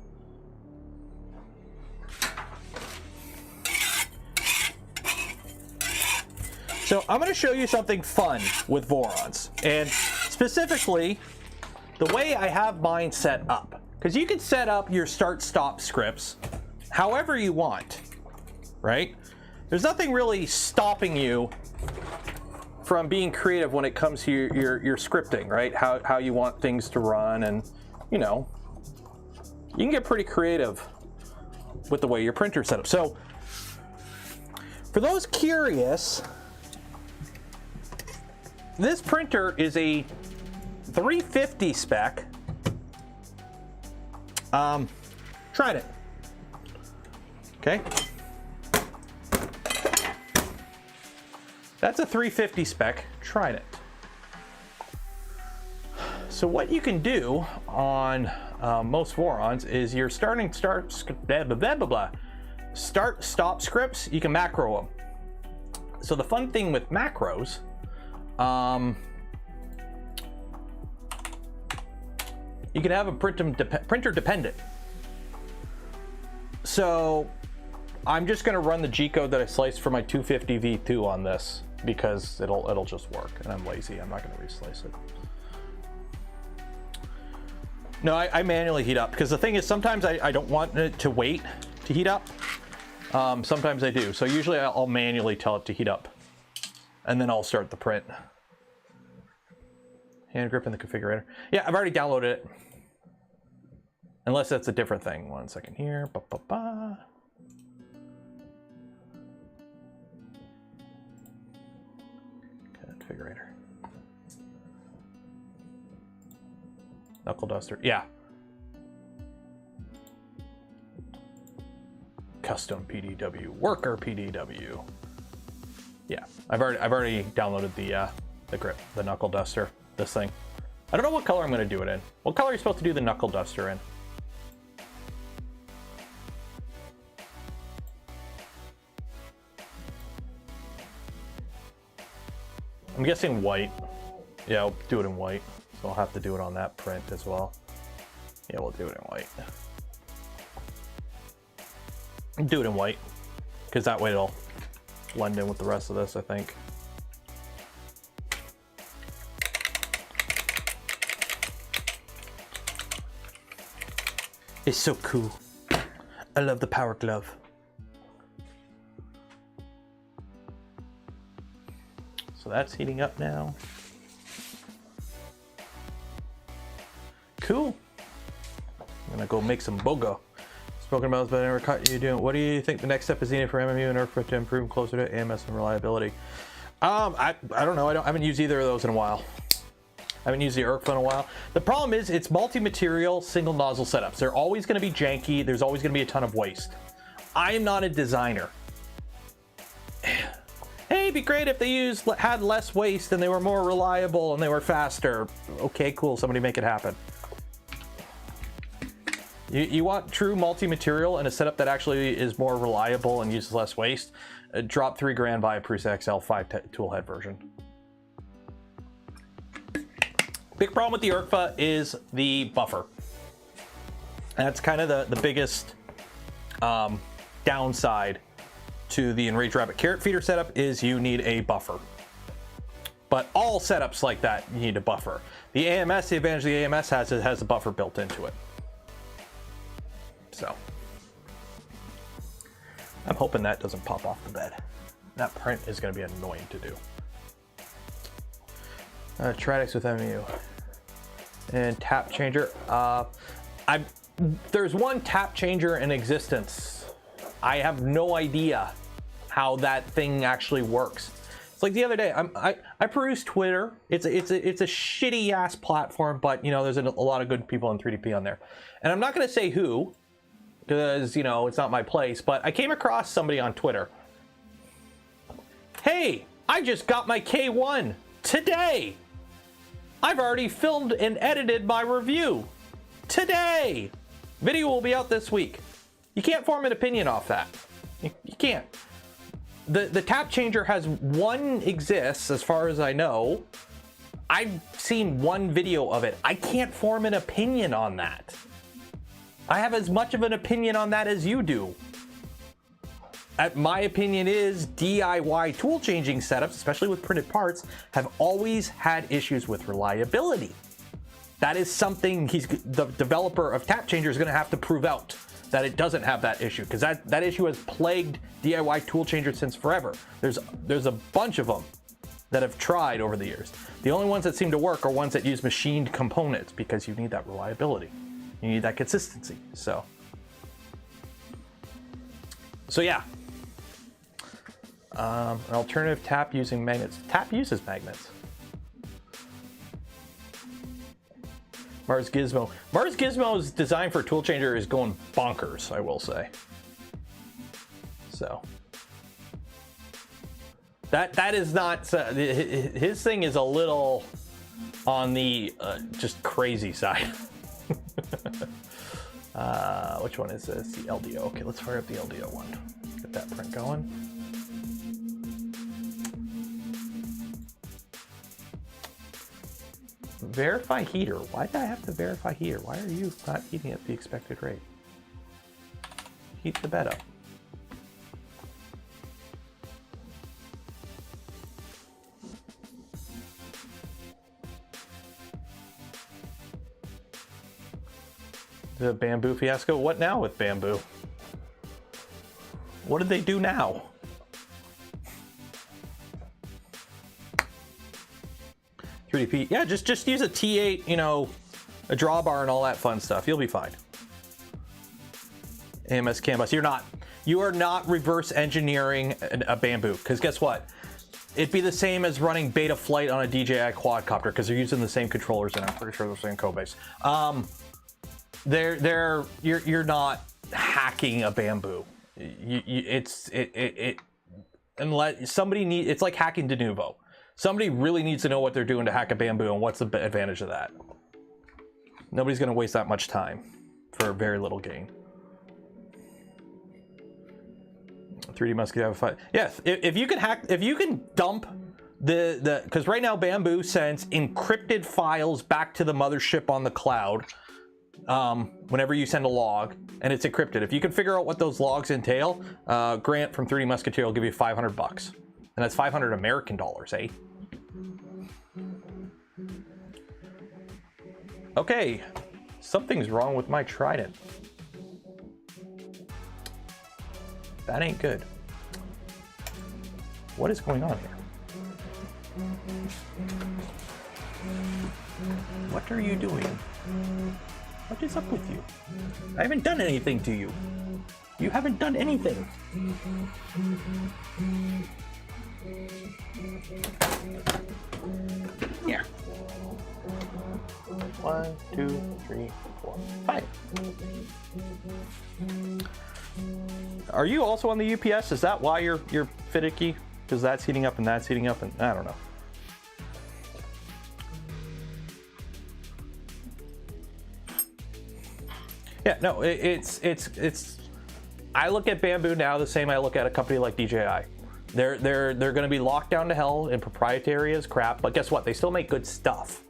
So I'm going to show you something fun with Vorons. And specifically, the way I have mine set up. Because you can set up your start-stop scripts however you want, right? There's nothing really stopping you from being creative when it comes to your scripting, right? How you want things to run, and you know, you can get pretty creative with the way your printer's set up. So for those curious, this printer is a 350 spec. Tried it. Okay. That's a 350 spec. Tried it. So what you can do on most Vorons is your start stop scripts. You can macro them. So the fun thing with macros, you can have a printer dependent. So I'm just going to run the G code that I sliced for my 250 V2 on this because it'll just work, and I'm lazy. I'm not going to reslice it. No, I manually heat up because the thing is sometimes I don't want it to wait to heat up. Sometimes I do. So usually I'll manually tell it to heat up, and then I'll start the print. Hand grip in the configurator. Yeah, I've already downloaded it. Unless that's a different thing. 1 second here. Configurator. Knuckle duster. Yeah. Custom PDW. Worker PDW. Yeah. I've already downloaded the grip, the knuckle duster. This thing. I don't know what color I'm going to do it in. What color are you supposed to do the knuckle duster in? I'm guessing white. Yeah, I'll do it in white. So I'll have to do it on that print as well. Yeah, we'll do it in white. Do it in white, because that way it'll blend in with the rest of this, I think. It's so cool. I love the power glove. So that's heating up now. Cool. I'm gonna go make some boga. Spoken about this, but I never caught you doing. What do you think the next step is needed for MMU and NERF to improve closer to AMS and reliability? I don't know. I haven't used either of those in a while. I haven't used the ERF in a while. The problem is it's multi-material, single nozzle setups. They're always going to be janky. There's always going to be a ton of waste. I am not a designer. Hey, it'd be great if they had less waste and they were more reliable and they were faster. Okay, cool. Somebody make it happen. You want true multi-material and a setup that actually is more reliable and uses less waste. Drop $3 grand, buy a Prusa XL 5 tool head version. Big problem with the ERFA is the buffer. That's kind of the biggest downside to the Enraged Rabbit carrot feeder setup is you need a buffer. But all setups like that, you need a buffer. The AMS, the advantage the AMS has, it has a buffer built into it. So I'm hoping that doesn't pop off the bed. That print is going to be annoying to do. Tradix with MU and tap changer. There's one tap changer in existence. I have no idea how that thing actually works. It's like the other day, I perused Twitter. It's a shitty ass platform, but you know there's a lot of good people in 3DP on there, and I'm not going to say who, because you know it's not my place. But I came across somebody on Twitter. Hey, I just got my K1 today. I've already filmed and edited my review today. Video will be out this week. You can't form an opinion off that. You can't. The tap changer has one exists as far as I know. I've seen one video of it. I can't form an opinion on that. I have as much of an opinion on that as you do. My opinion is DIY tool changing setups, especially with printed parts, have always had issues with reliability. That is something the developer of Tap Changer is going to have to prove out, that it doesn't have that issue, because that issue has plagued DIY tool changers since forever. There's a bunch of them that have tried over the years. The only ones that seem to work are ones that use machined components, because you need that reliability. You need that consistency. So yeah. An alternative tap using magnets. Tap uses magnets. Mars Gizmo. Mars Gizmo's design for tool changer is going bonkers, I will say. So that is not his thing is a little on the just crazy side. Which one is this? The LDO. Okay, let's fire up the LDO one. Get that print going. Verify heater. Why did I have to verify heater? Why are you not heating at the expected rate? Heat the bed up. The bamboo fiasco. What now with bamboo? What did they do now? $3DP. Yeah, just use a T8, you know, a drawbar and all that fun stuff. You'll be fine. AMS CAN bus. You are not reverse engineering a bamboo, because guess what? It'd be the same as running beta flight on a DJI quadcopter, because they're using the same controllers and I'm pretty sure they're the same code base. You're not hacking a bamboo. Unless somebody it's like hacking de novo. Somebody really needs to know what they're doing to hack a bamboo and what's the advantage of that. Nobody's going to waste that much time for very little gain. 3D Musket have a fight. Yes, if you can dump because right now Bamboo sends encrypted files back to the mothership on the cloud whenever you send a log, and it's encrypted. If you can figure out what those logs entail, Grant from 3D Musketeer will give you $500. And that's 500 American dollars, eh? Okay, something's wrong with my trident. That ain't good. What is going on here? What are you doing? What is up with you? I haven't done anything to you. You haven't done anything. Here. 1, 2, 3, 4, 5. Are you also on the UPS? Is that why you're finicky? Because that's heating up and that's heating up, and I don't know. Yeah, no, it's. I look at Bamboo now the same I look at a company like DJI. They're going to be locked down to hell and proprietary as crap, but guess what? They still make good stuff.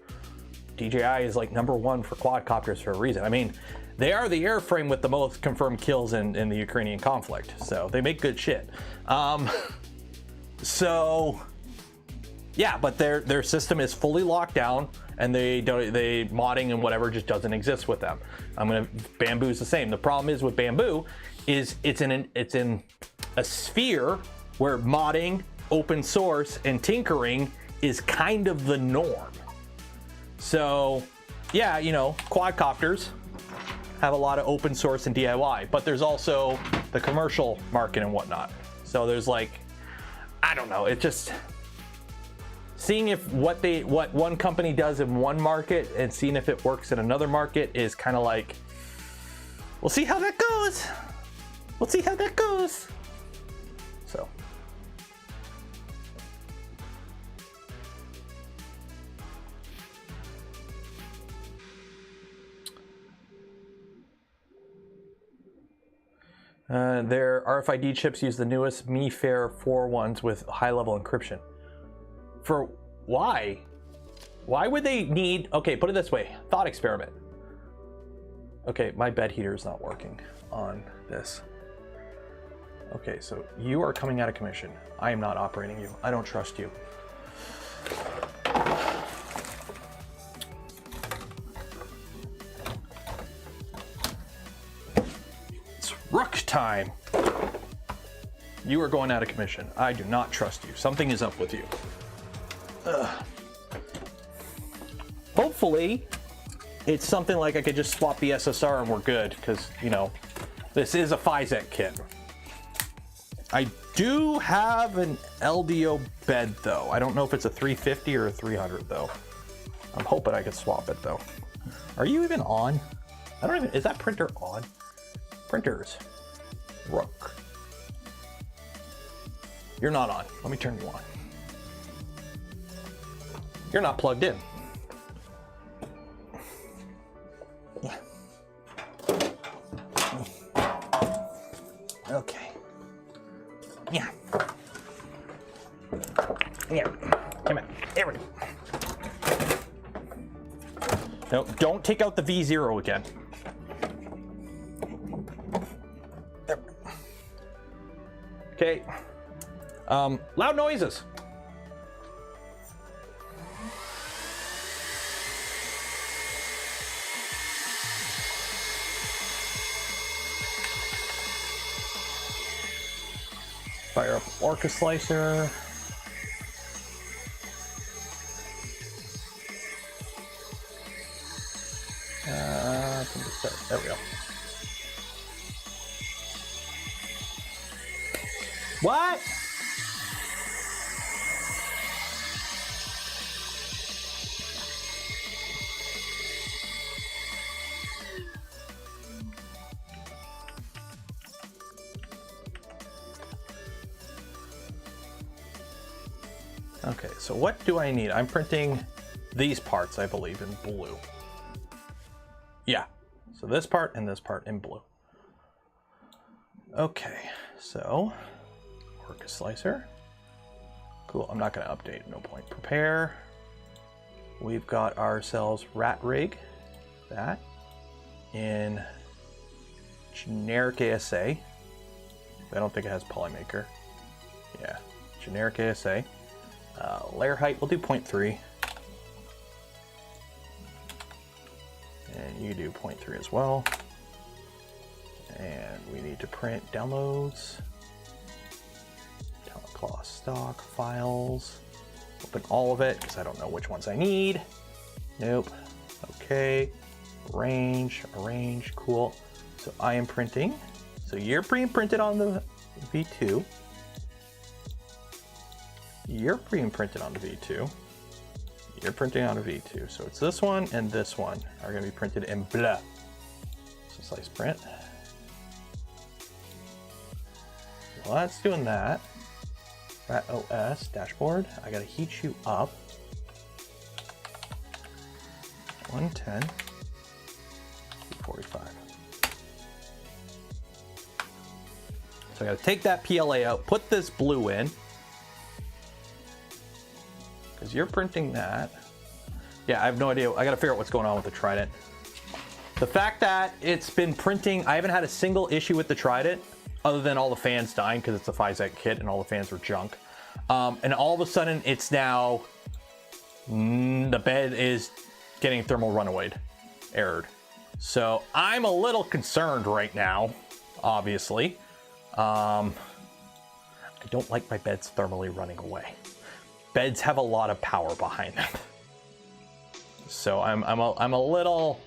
DJI is like #1 for quadcopters for a reason. I mean, they are the airframe with the most confirmed kills in the Ukrainian conflict, so they make good shit. So yeah, but their system is fully locked down, and they modding and whatever just doesn't exist with them. Bamboo's the same. The problem is with Bamboo is it's in a sphere where modding, open source, and tinkering is kind of the norm. So yeah, you know, quadcopters have a lot of open source and DIY, but there's also the commercial market and whatnot. So there's like, I don't know, it just seeing if what one company does in one market and seeing if it works in another market is kind of like, we'll see how that goes. We'll see how that goes. So. Their RFID chips use the newest MeFair 4 ones with high-level encryption. For why? Why would they need? Okay, put it this way. Thought experiment. Okay, my bed heater is not working on this. Okay, so you are coming out of commission. I am not operating you. I don't trust you. It's Rook time. You are going out of commission. I do not trust you. Something is up with you. Hopefully it's something like I could just swap the SSR and we're good, because, you know, this is a FISEC kit. I do have an LDO bed though. I don't know if it's a 350 or a 300 though. I'm hoping I could swap it though. Are you even on? I don't even, is that printer on? Printers. Rook. You're not on. Let me turn you on. You're not plugged in. Yeah. Okay. Yeah. Yeah. Come on. There we go. No, don't take out the V0 again. There. Okay. Loud noises. Fire up Orca Slicer. There we go. What? Okay, so what do I need? I'm printing these parts, I believe, in blue. Yeah, so this part and this part in blue. Okay, so Orca Slicer. Cool, I'm not gonna update, no point. Prepare. We've got ourselves Rat Rig, that, in generic ASA. I don't think it has Polymaker. Yeah, generic ASA. Layer height, we'll do 0.3. And you do 0.3 as well. And we need to print downloads. Talon Claw stock files. Open all of it because I don't know which ones I need. Nope. Okay. Arrange, cool. So I am printing. So you're pre-printed on the V2. You're pre-printed on the V2. You're printing on a V2. So it's this one and this one are going to be printed in blue. So slice print. Well, that's doing that. Rat OS dashboard. I got to heat you up. 110. 245. So I got to take that PLA out, put this blue in. Because you're printing that. Yeah, I have no idea. I got to figure out what's going on with the Trident. The fact that it's been printing, I haven't had a single issue with the Trident other than all the fans dying because it's a FISEC kit and all the fans were junk. And all of a sudden it's now, the bed is getting thermal runaway errored. So I'm a little concerned right now, obviously. I don't like my beds thermally running away. Beds have a lot of power behind them. So I'm a little,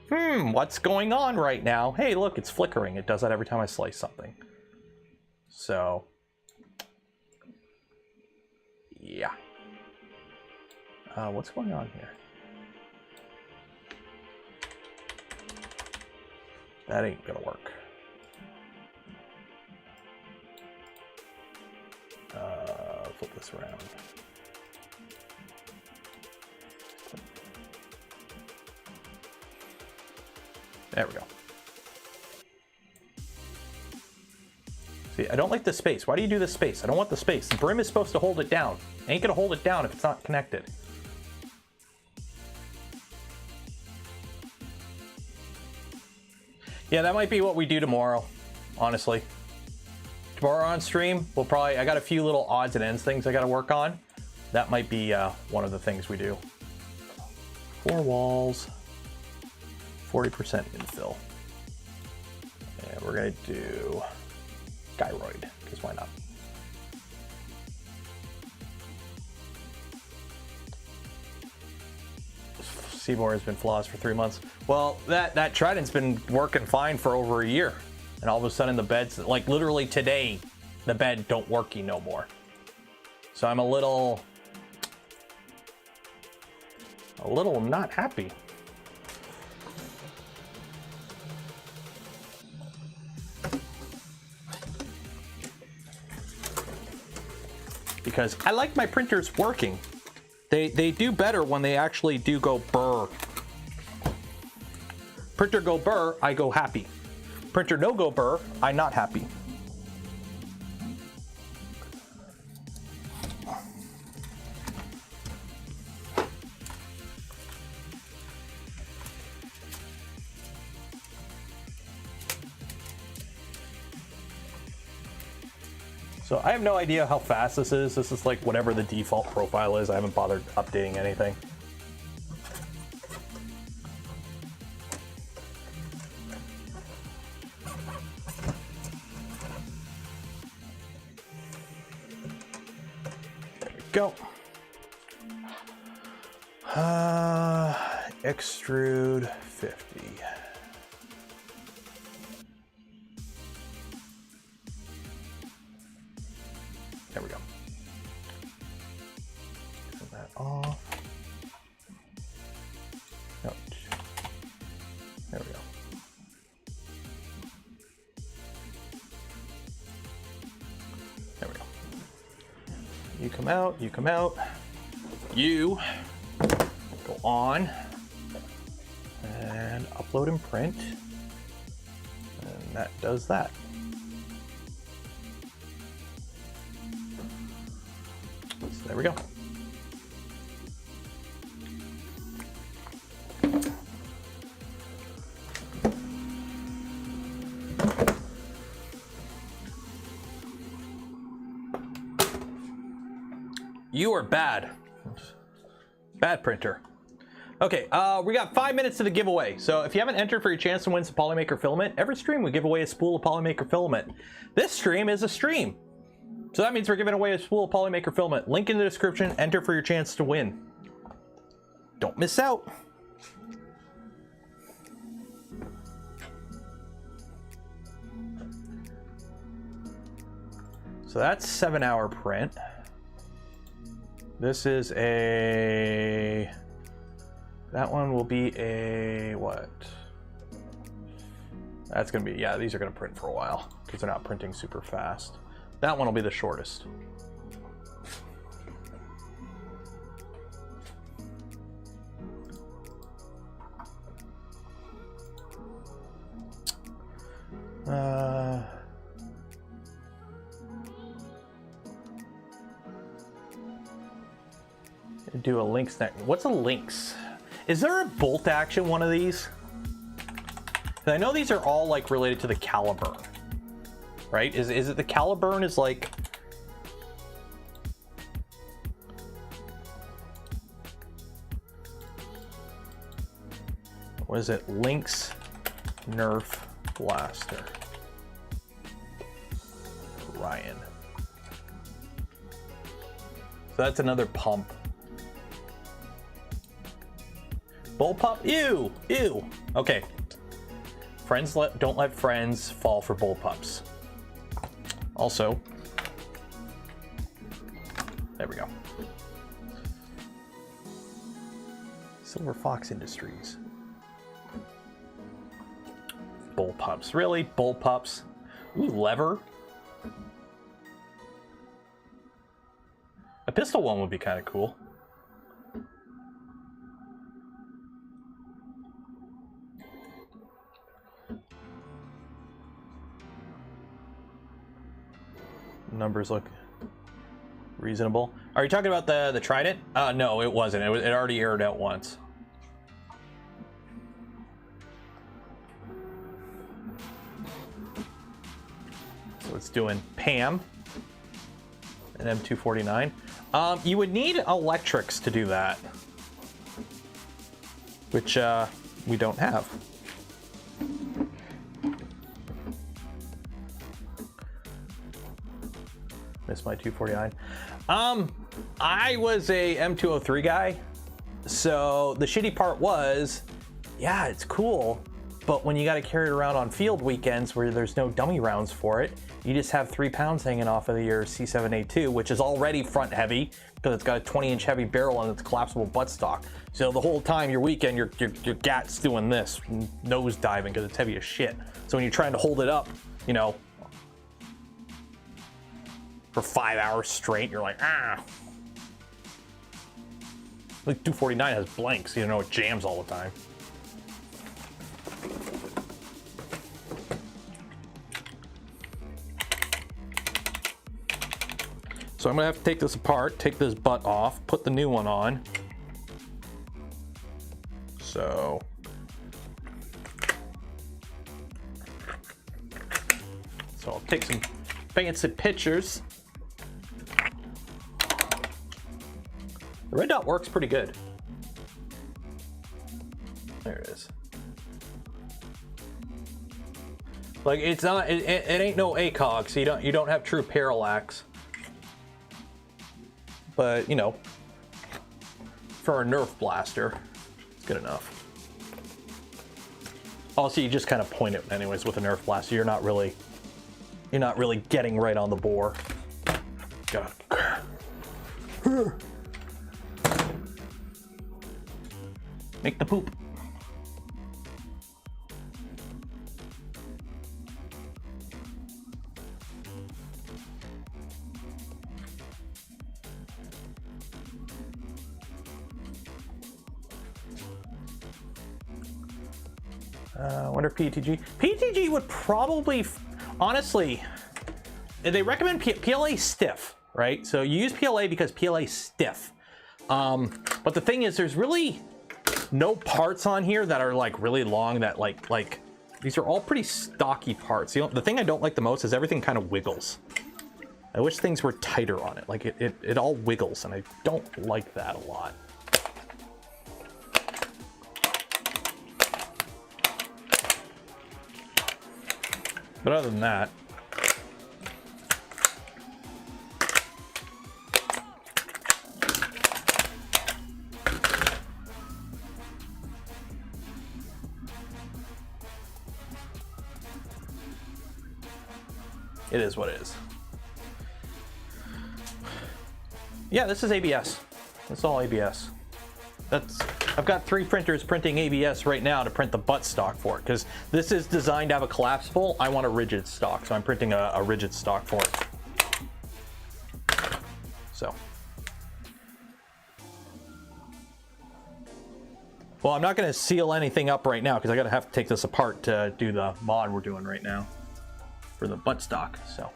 what's going on right now? Hey, look, it's flickering. It does that every time I slice something. So, yeah. What's going on here? That ain't gonna work. Flip this around. There we go. See, I don't like the space. Why do you do the space? I don't want the space. The brim is supposed to hold it down. I ain't gonna hold it down if it's not connected. Yeah, that might be what we do tomorrow, honestly. Tomorrow on stream, we'll probably, I got a few little odds and ends things I gotta work on. That might be one of the things we do. 4 walls, 40% infill. And we're gonna do gyroid, because why not? Seymour has been flawless for 3 months. Well, that Trident's been working fine for over a year. And all of a sudden the bed's, like literally today, the bed don't worky no more. So I'm a little not happy. because I like my printers working. They do better when they actually do go burr. Printer go burr, I go happy. Printer no go burr, I not happy. So I have no idea how fast this is. This is like whatever the default profile is. I haven't bothered updating anything. There we go. Extrude 50. There we go. Turn that off. Ouch. There we go. There we go. You come out, you come out. You go on and upload and print. And that does that. So there we go. You are bad. Bad printer. Okay, we got 5 minutes to the giveaway. So if you haven't entered for your chance to win some Polymaker filament, every stream we give away a spool of Polymaker filament. This stream is a stream. So that means we're giving away a spool of Polymaker filament. Link in the description, enter for your chance to win. Don't miss out. So that's 7-hour print. This is a... That one will be a... what? That's gonna be... yeah, these are gonna print for a while because they're not printing super fast. That one will be the shortest. Do a links next. What's a links? Is there a bolt action one of these? I know these are all like related to the caliber, right? Is it the caliburn is like... what is it? Lynx NERF blaster. Ryan. So that's another pump. Bullpup? Ew! Ew! Okay. Friends don't let friends fall for bullpups. Also, there we go. Silver Fox Industries. Bullpups. Really? Bullpups? Ooh, lever. A pistol one would be kind of cool. Numbers look reasonable. Are you talking about the Trident? No, it wasn't. It already aired out once. So it's doing Pam and M249. You would need electrics to do that, which we don't have. Missed my 249. I was a M203 guy, so the shitty part was, yeah, it's cool, but when you got to carry it around on field weekends where there's no dummy rounds for it, you just have 3 pounds hanging off of your C7A2, which is already front heavy because it's got a 20-inch heavy barrel and it's collapsible buttstock. So the whole time your weekend, your gat's doing this, nose diving because it's heavy as shit. So when you're trying to hold it up, you know, for 5 hours straight. You're like, ah. Like 249 has blanks, you know, it jams all the time. So I'm gonna have to take this apart, take this butt off, put the new one on. So I'll take some fancy pictures. The red dot works pretty good. There it is. Like it's not, it ain't no ACOG, so you don't have true parallax. But you know, for a NERF blaster, it's good enough. Also, you just kind of point it anyways with a NERF blaster. You're not really getting right on the bore. Gotta make the poop. Wonder if PTG would probably, honestly, they recommend PLA stiff, right? So you use PLA because PLA is stiff. But the thing is, there's really no parts on here that are like really long that like these are all pretty stocky parts. You know, the thing I don't like the most is everything kind of wiggles. I wish things were tighter on it. Like it all wiggles, and I don't like that a lot. But other than that, it is what it is. Yeah, this is ABS. It's all ABS. I've got 3 printers printing ABS right now to print the butt stock for it, because this is designed to have a collapsible. I want a rigid stock, so I'm printing a rigid stock for it. So. Well, I'm not going to seal anything up right now because I have to take this apart to do the mod we're doing right now for the butt stock. So.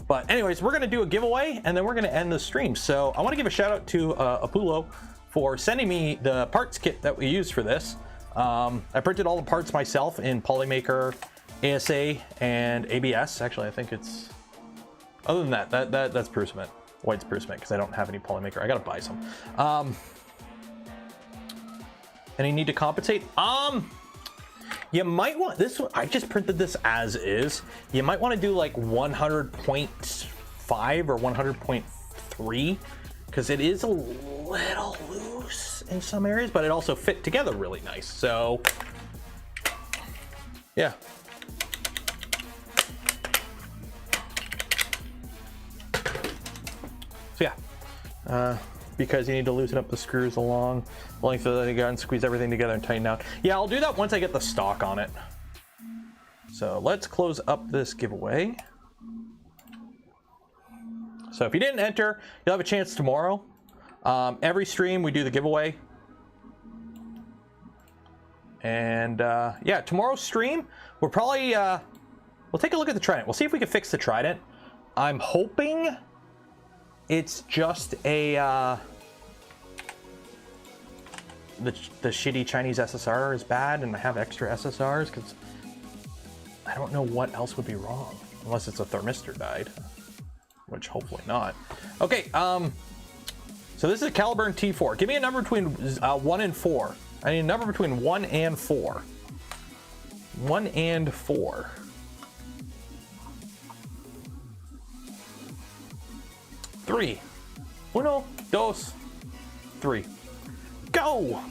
But anyways, we're going to do a giveaway and then we're going to end the stream. So I want to give a shout out to Apollo for sending me the parts kit that we use for this. I printed all the parts myself in Polymaker, ASA, and ABS. Actually, I think it's, other than that's Spruce Cement, white Spruce Cement, because I don't have any Polymaker. I gotta buy some. Any need to compensate? You might want this one. I just printed this as is. You might want to do like 100.5 or 100.3, because it is a little loose in some areas, but it also fit together really nice. So yeah. So yeah, because you need to loosen up the screws along the length of the gun, squeeze everything together and tighten out. Yeah, I'll do that once I get the stock on it. So let's close up this giveaway. So if you didn't enter, you'll have a chance tomorrow. Every stream we do the giveaway. And yeah, tomorrow's stream, we'll probably, we'll take a look at the Trident. We'll see if we can fix the Trident. I'm hoping it's just a, the shitty Chinese SSR is bad and I have extra SSRs, because I don't know what else would be wrong, unless it's a thermistor died, which hopefully not. Okay, so this is a Caliburn T4. Give me a number between 1 and 4. I need a number between 1 and 4. 1 and 4. 3. 1, 2, 3. Go!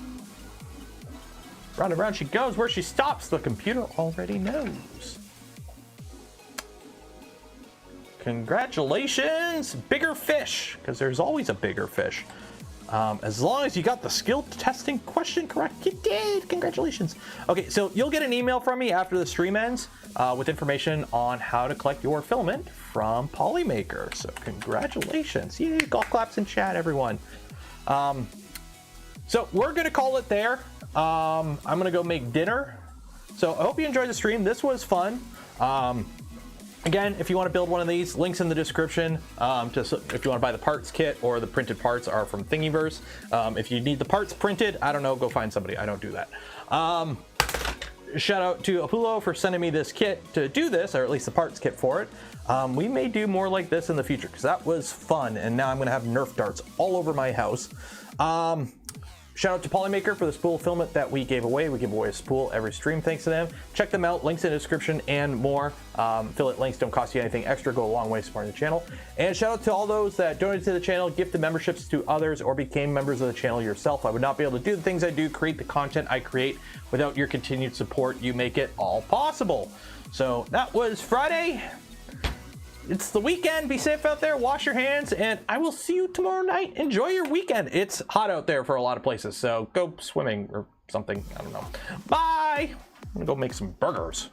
Round and round she goes. Where she stops, the computer already knows. Congratulations! Bigger fish, because there's always a bigger fish. As long as you got the skill testing question correct. You did. Congratulations. Okay, so you'll get an email from me after the stream ends with information on how to collect your filament from Polymaker. So congratulations. Yay, golf claps in chat, everyone. So we're going to call it there. I'm going to go make dinner. So I hope you enjoyed the stream. This was fun. Again, if you want to build one of these, links in the description. If you want to buy the parts kit or the printed parts are from Thingiverse. If you need the parts printed, I don't know, go find somebody. I don't do that. Shout out to Apollo for sending me this kit to do this, or at least the parts kit for it. We may do more like this in the future because that was fun. And now I'm going to have Nerf darts all over my house. Shout out to Polymaker for the spool filament that we gave away. We give away a spool every stream thanks to them. Check them out, links in the description and more. Affiliate links don't cost you anything extra, go a long way supporting the channel. And shout out to all those that donated to the channel, gifted memberships to others, or became members of the channel yourself. I would not be able to do the things I do, create the content I create without your continued support. You make it all possible. So that was Friday. It's the weekend. Be safe out there. Wash your hands, and I will see you tomorrow night. Enjoy your weekend. It's hot out there for a lot of places, so go swimming or something. I don't know. Bye. I'm gonna go make some burgers.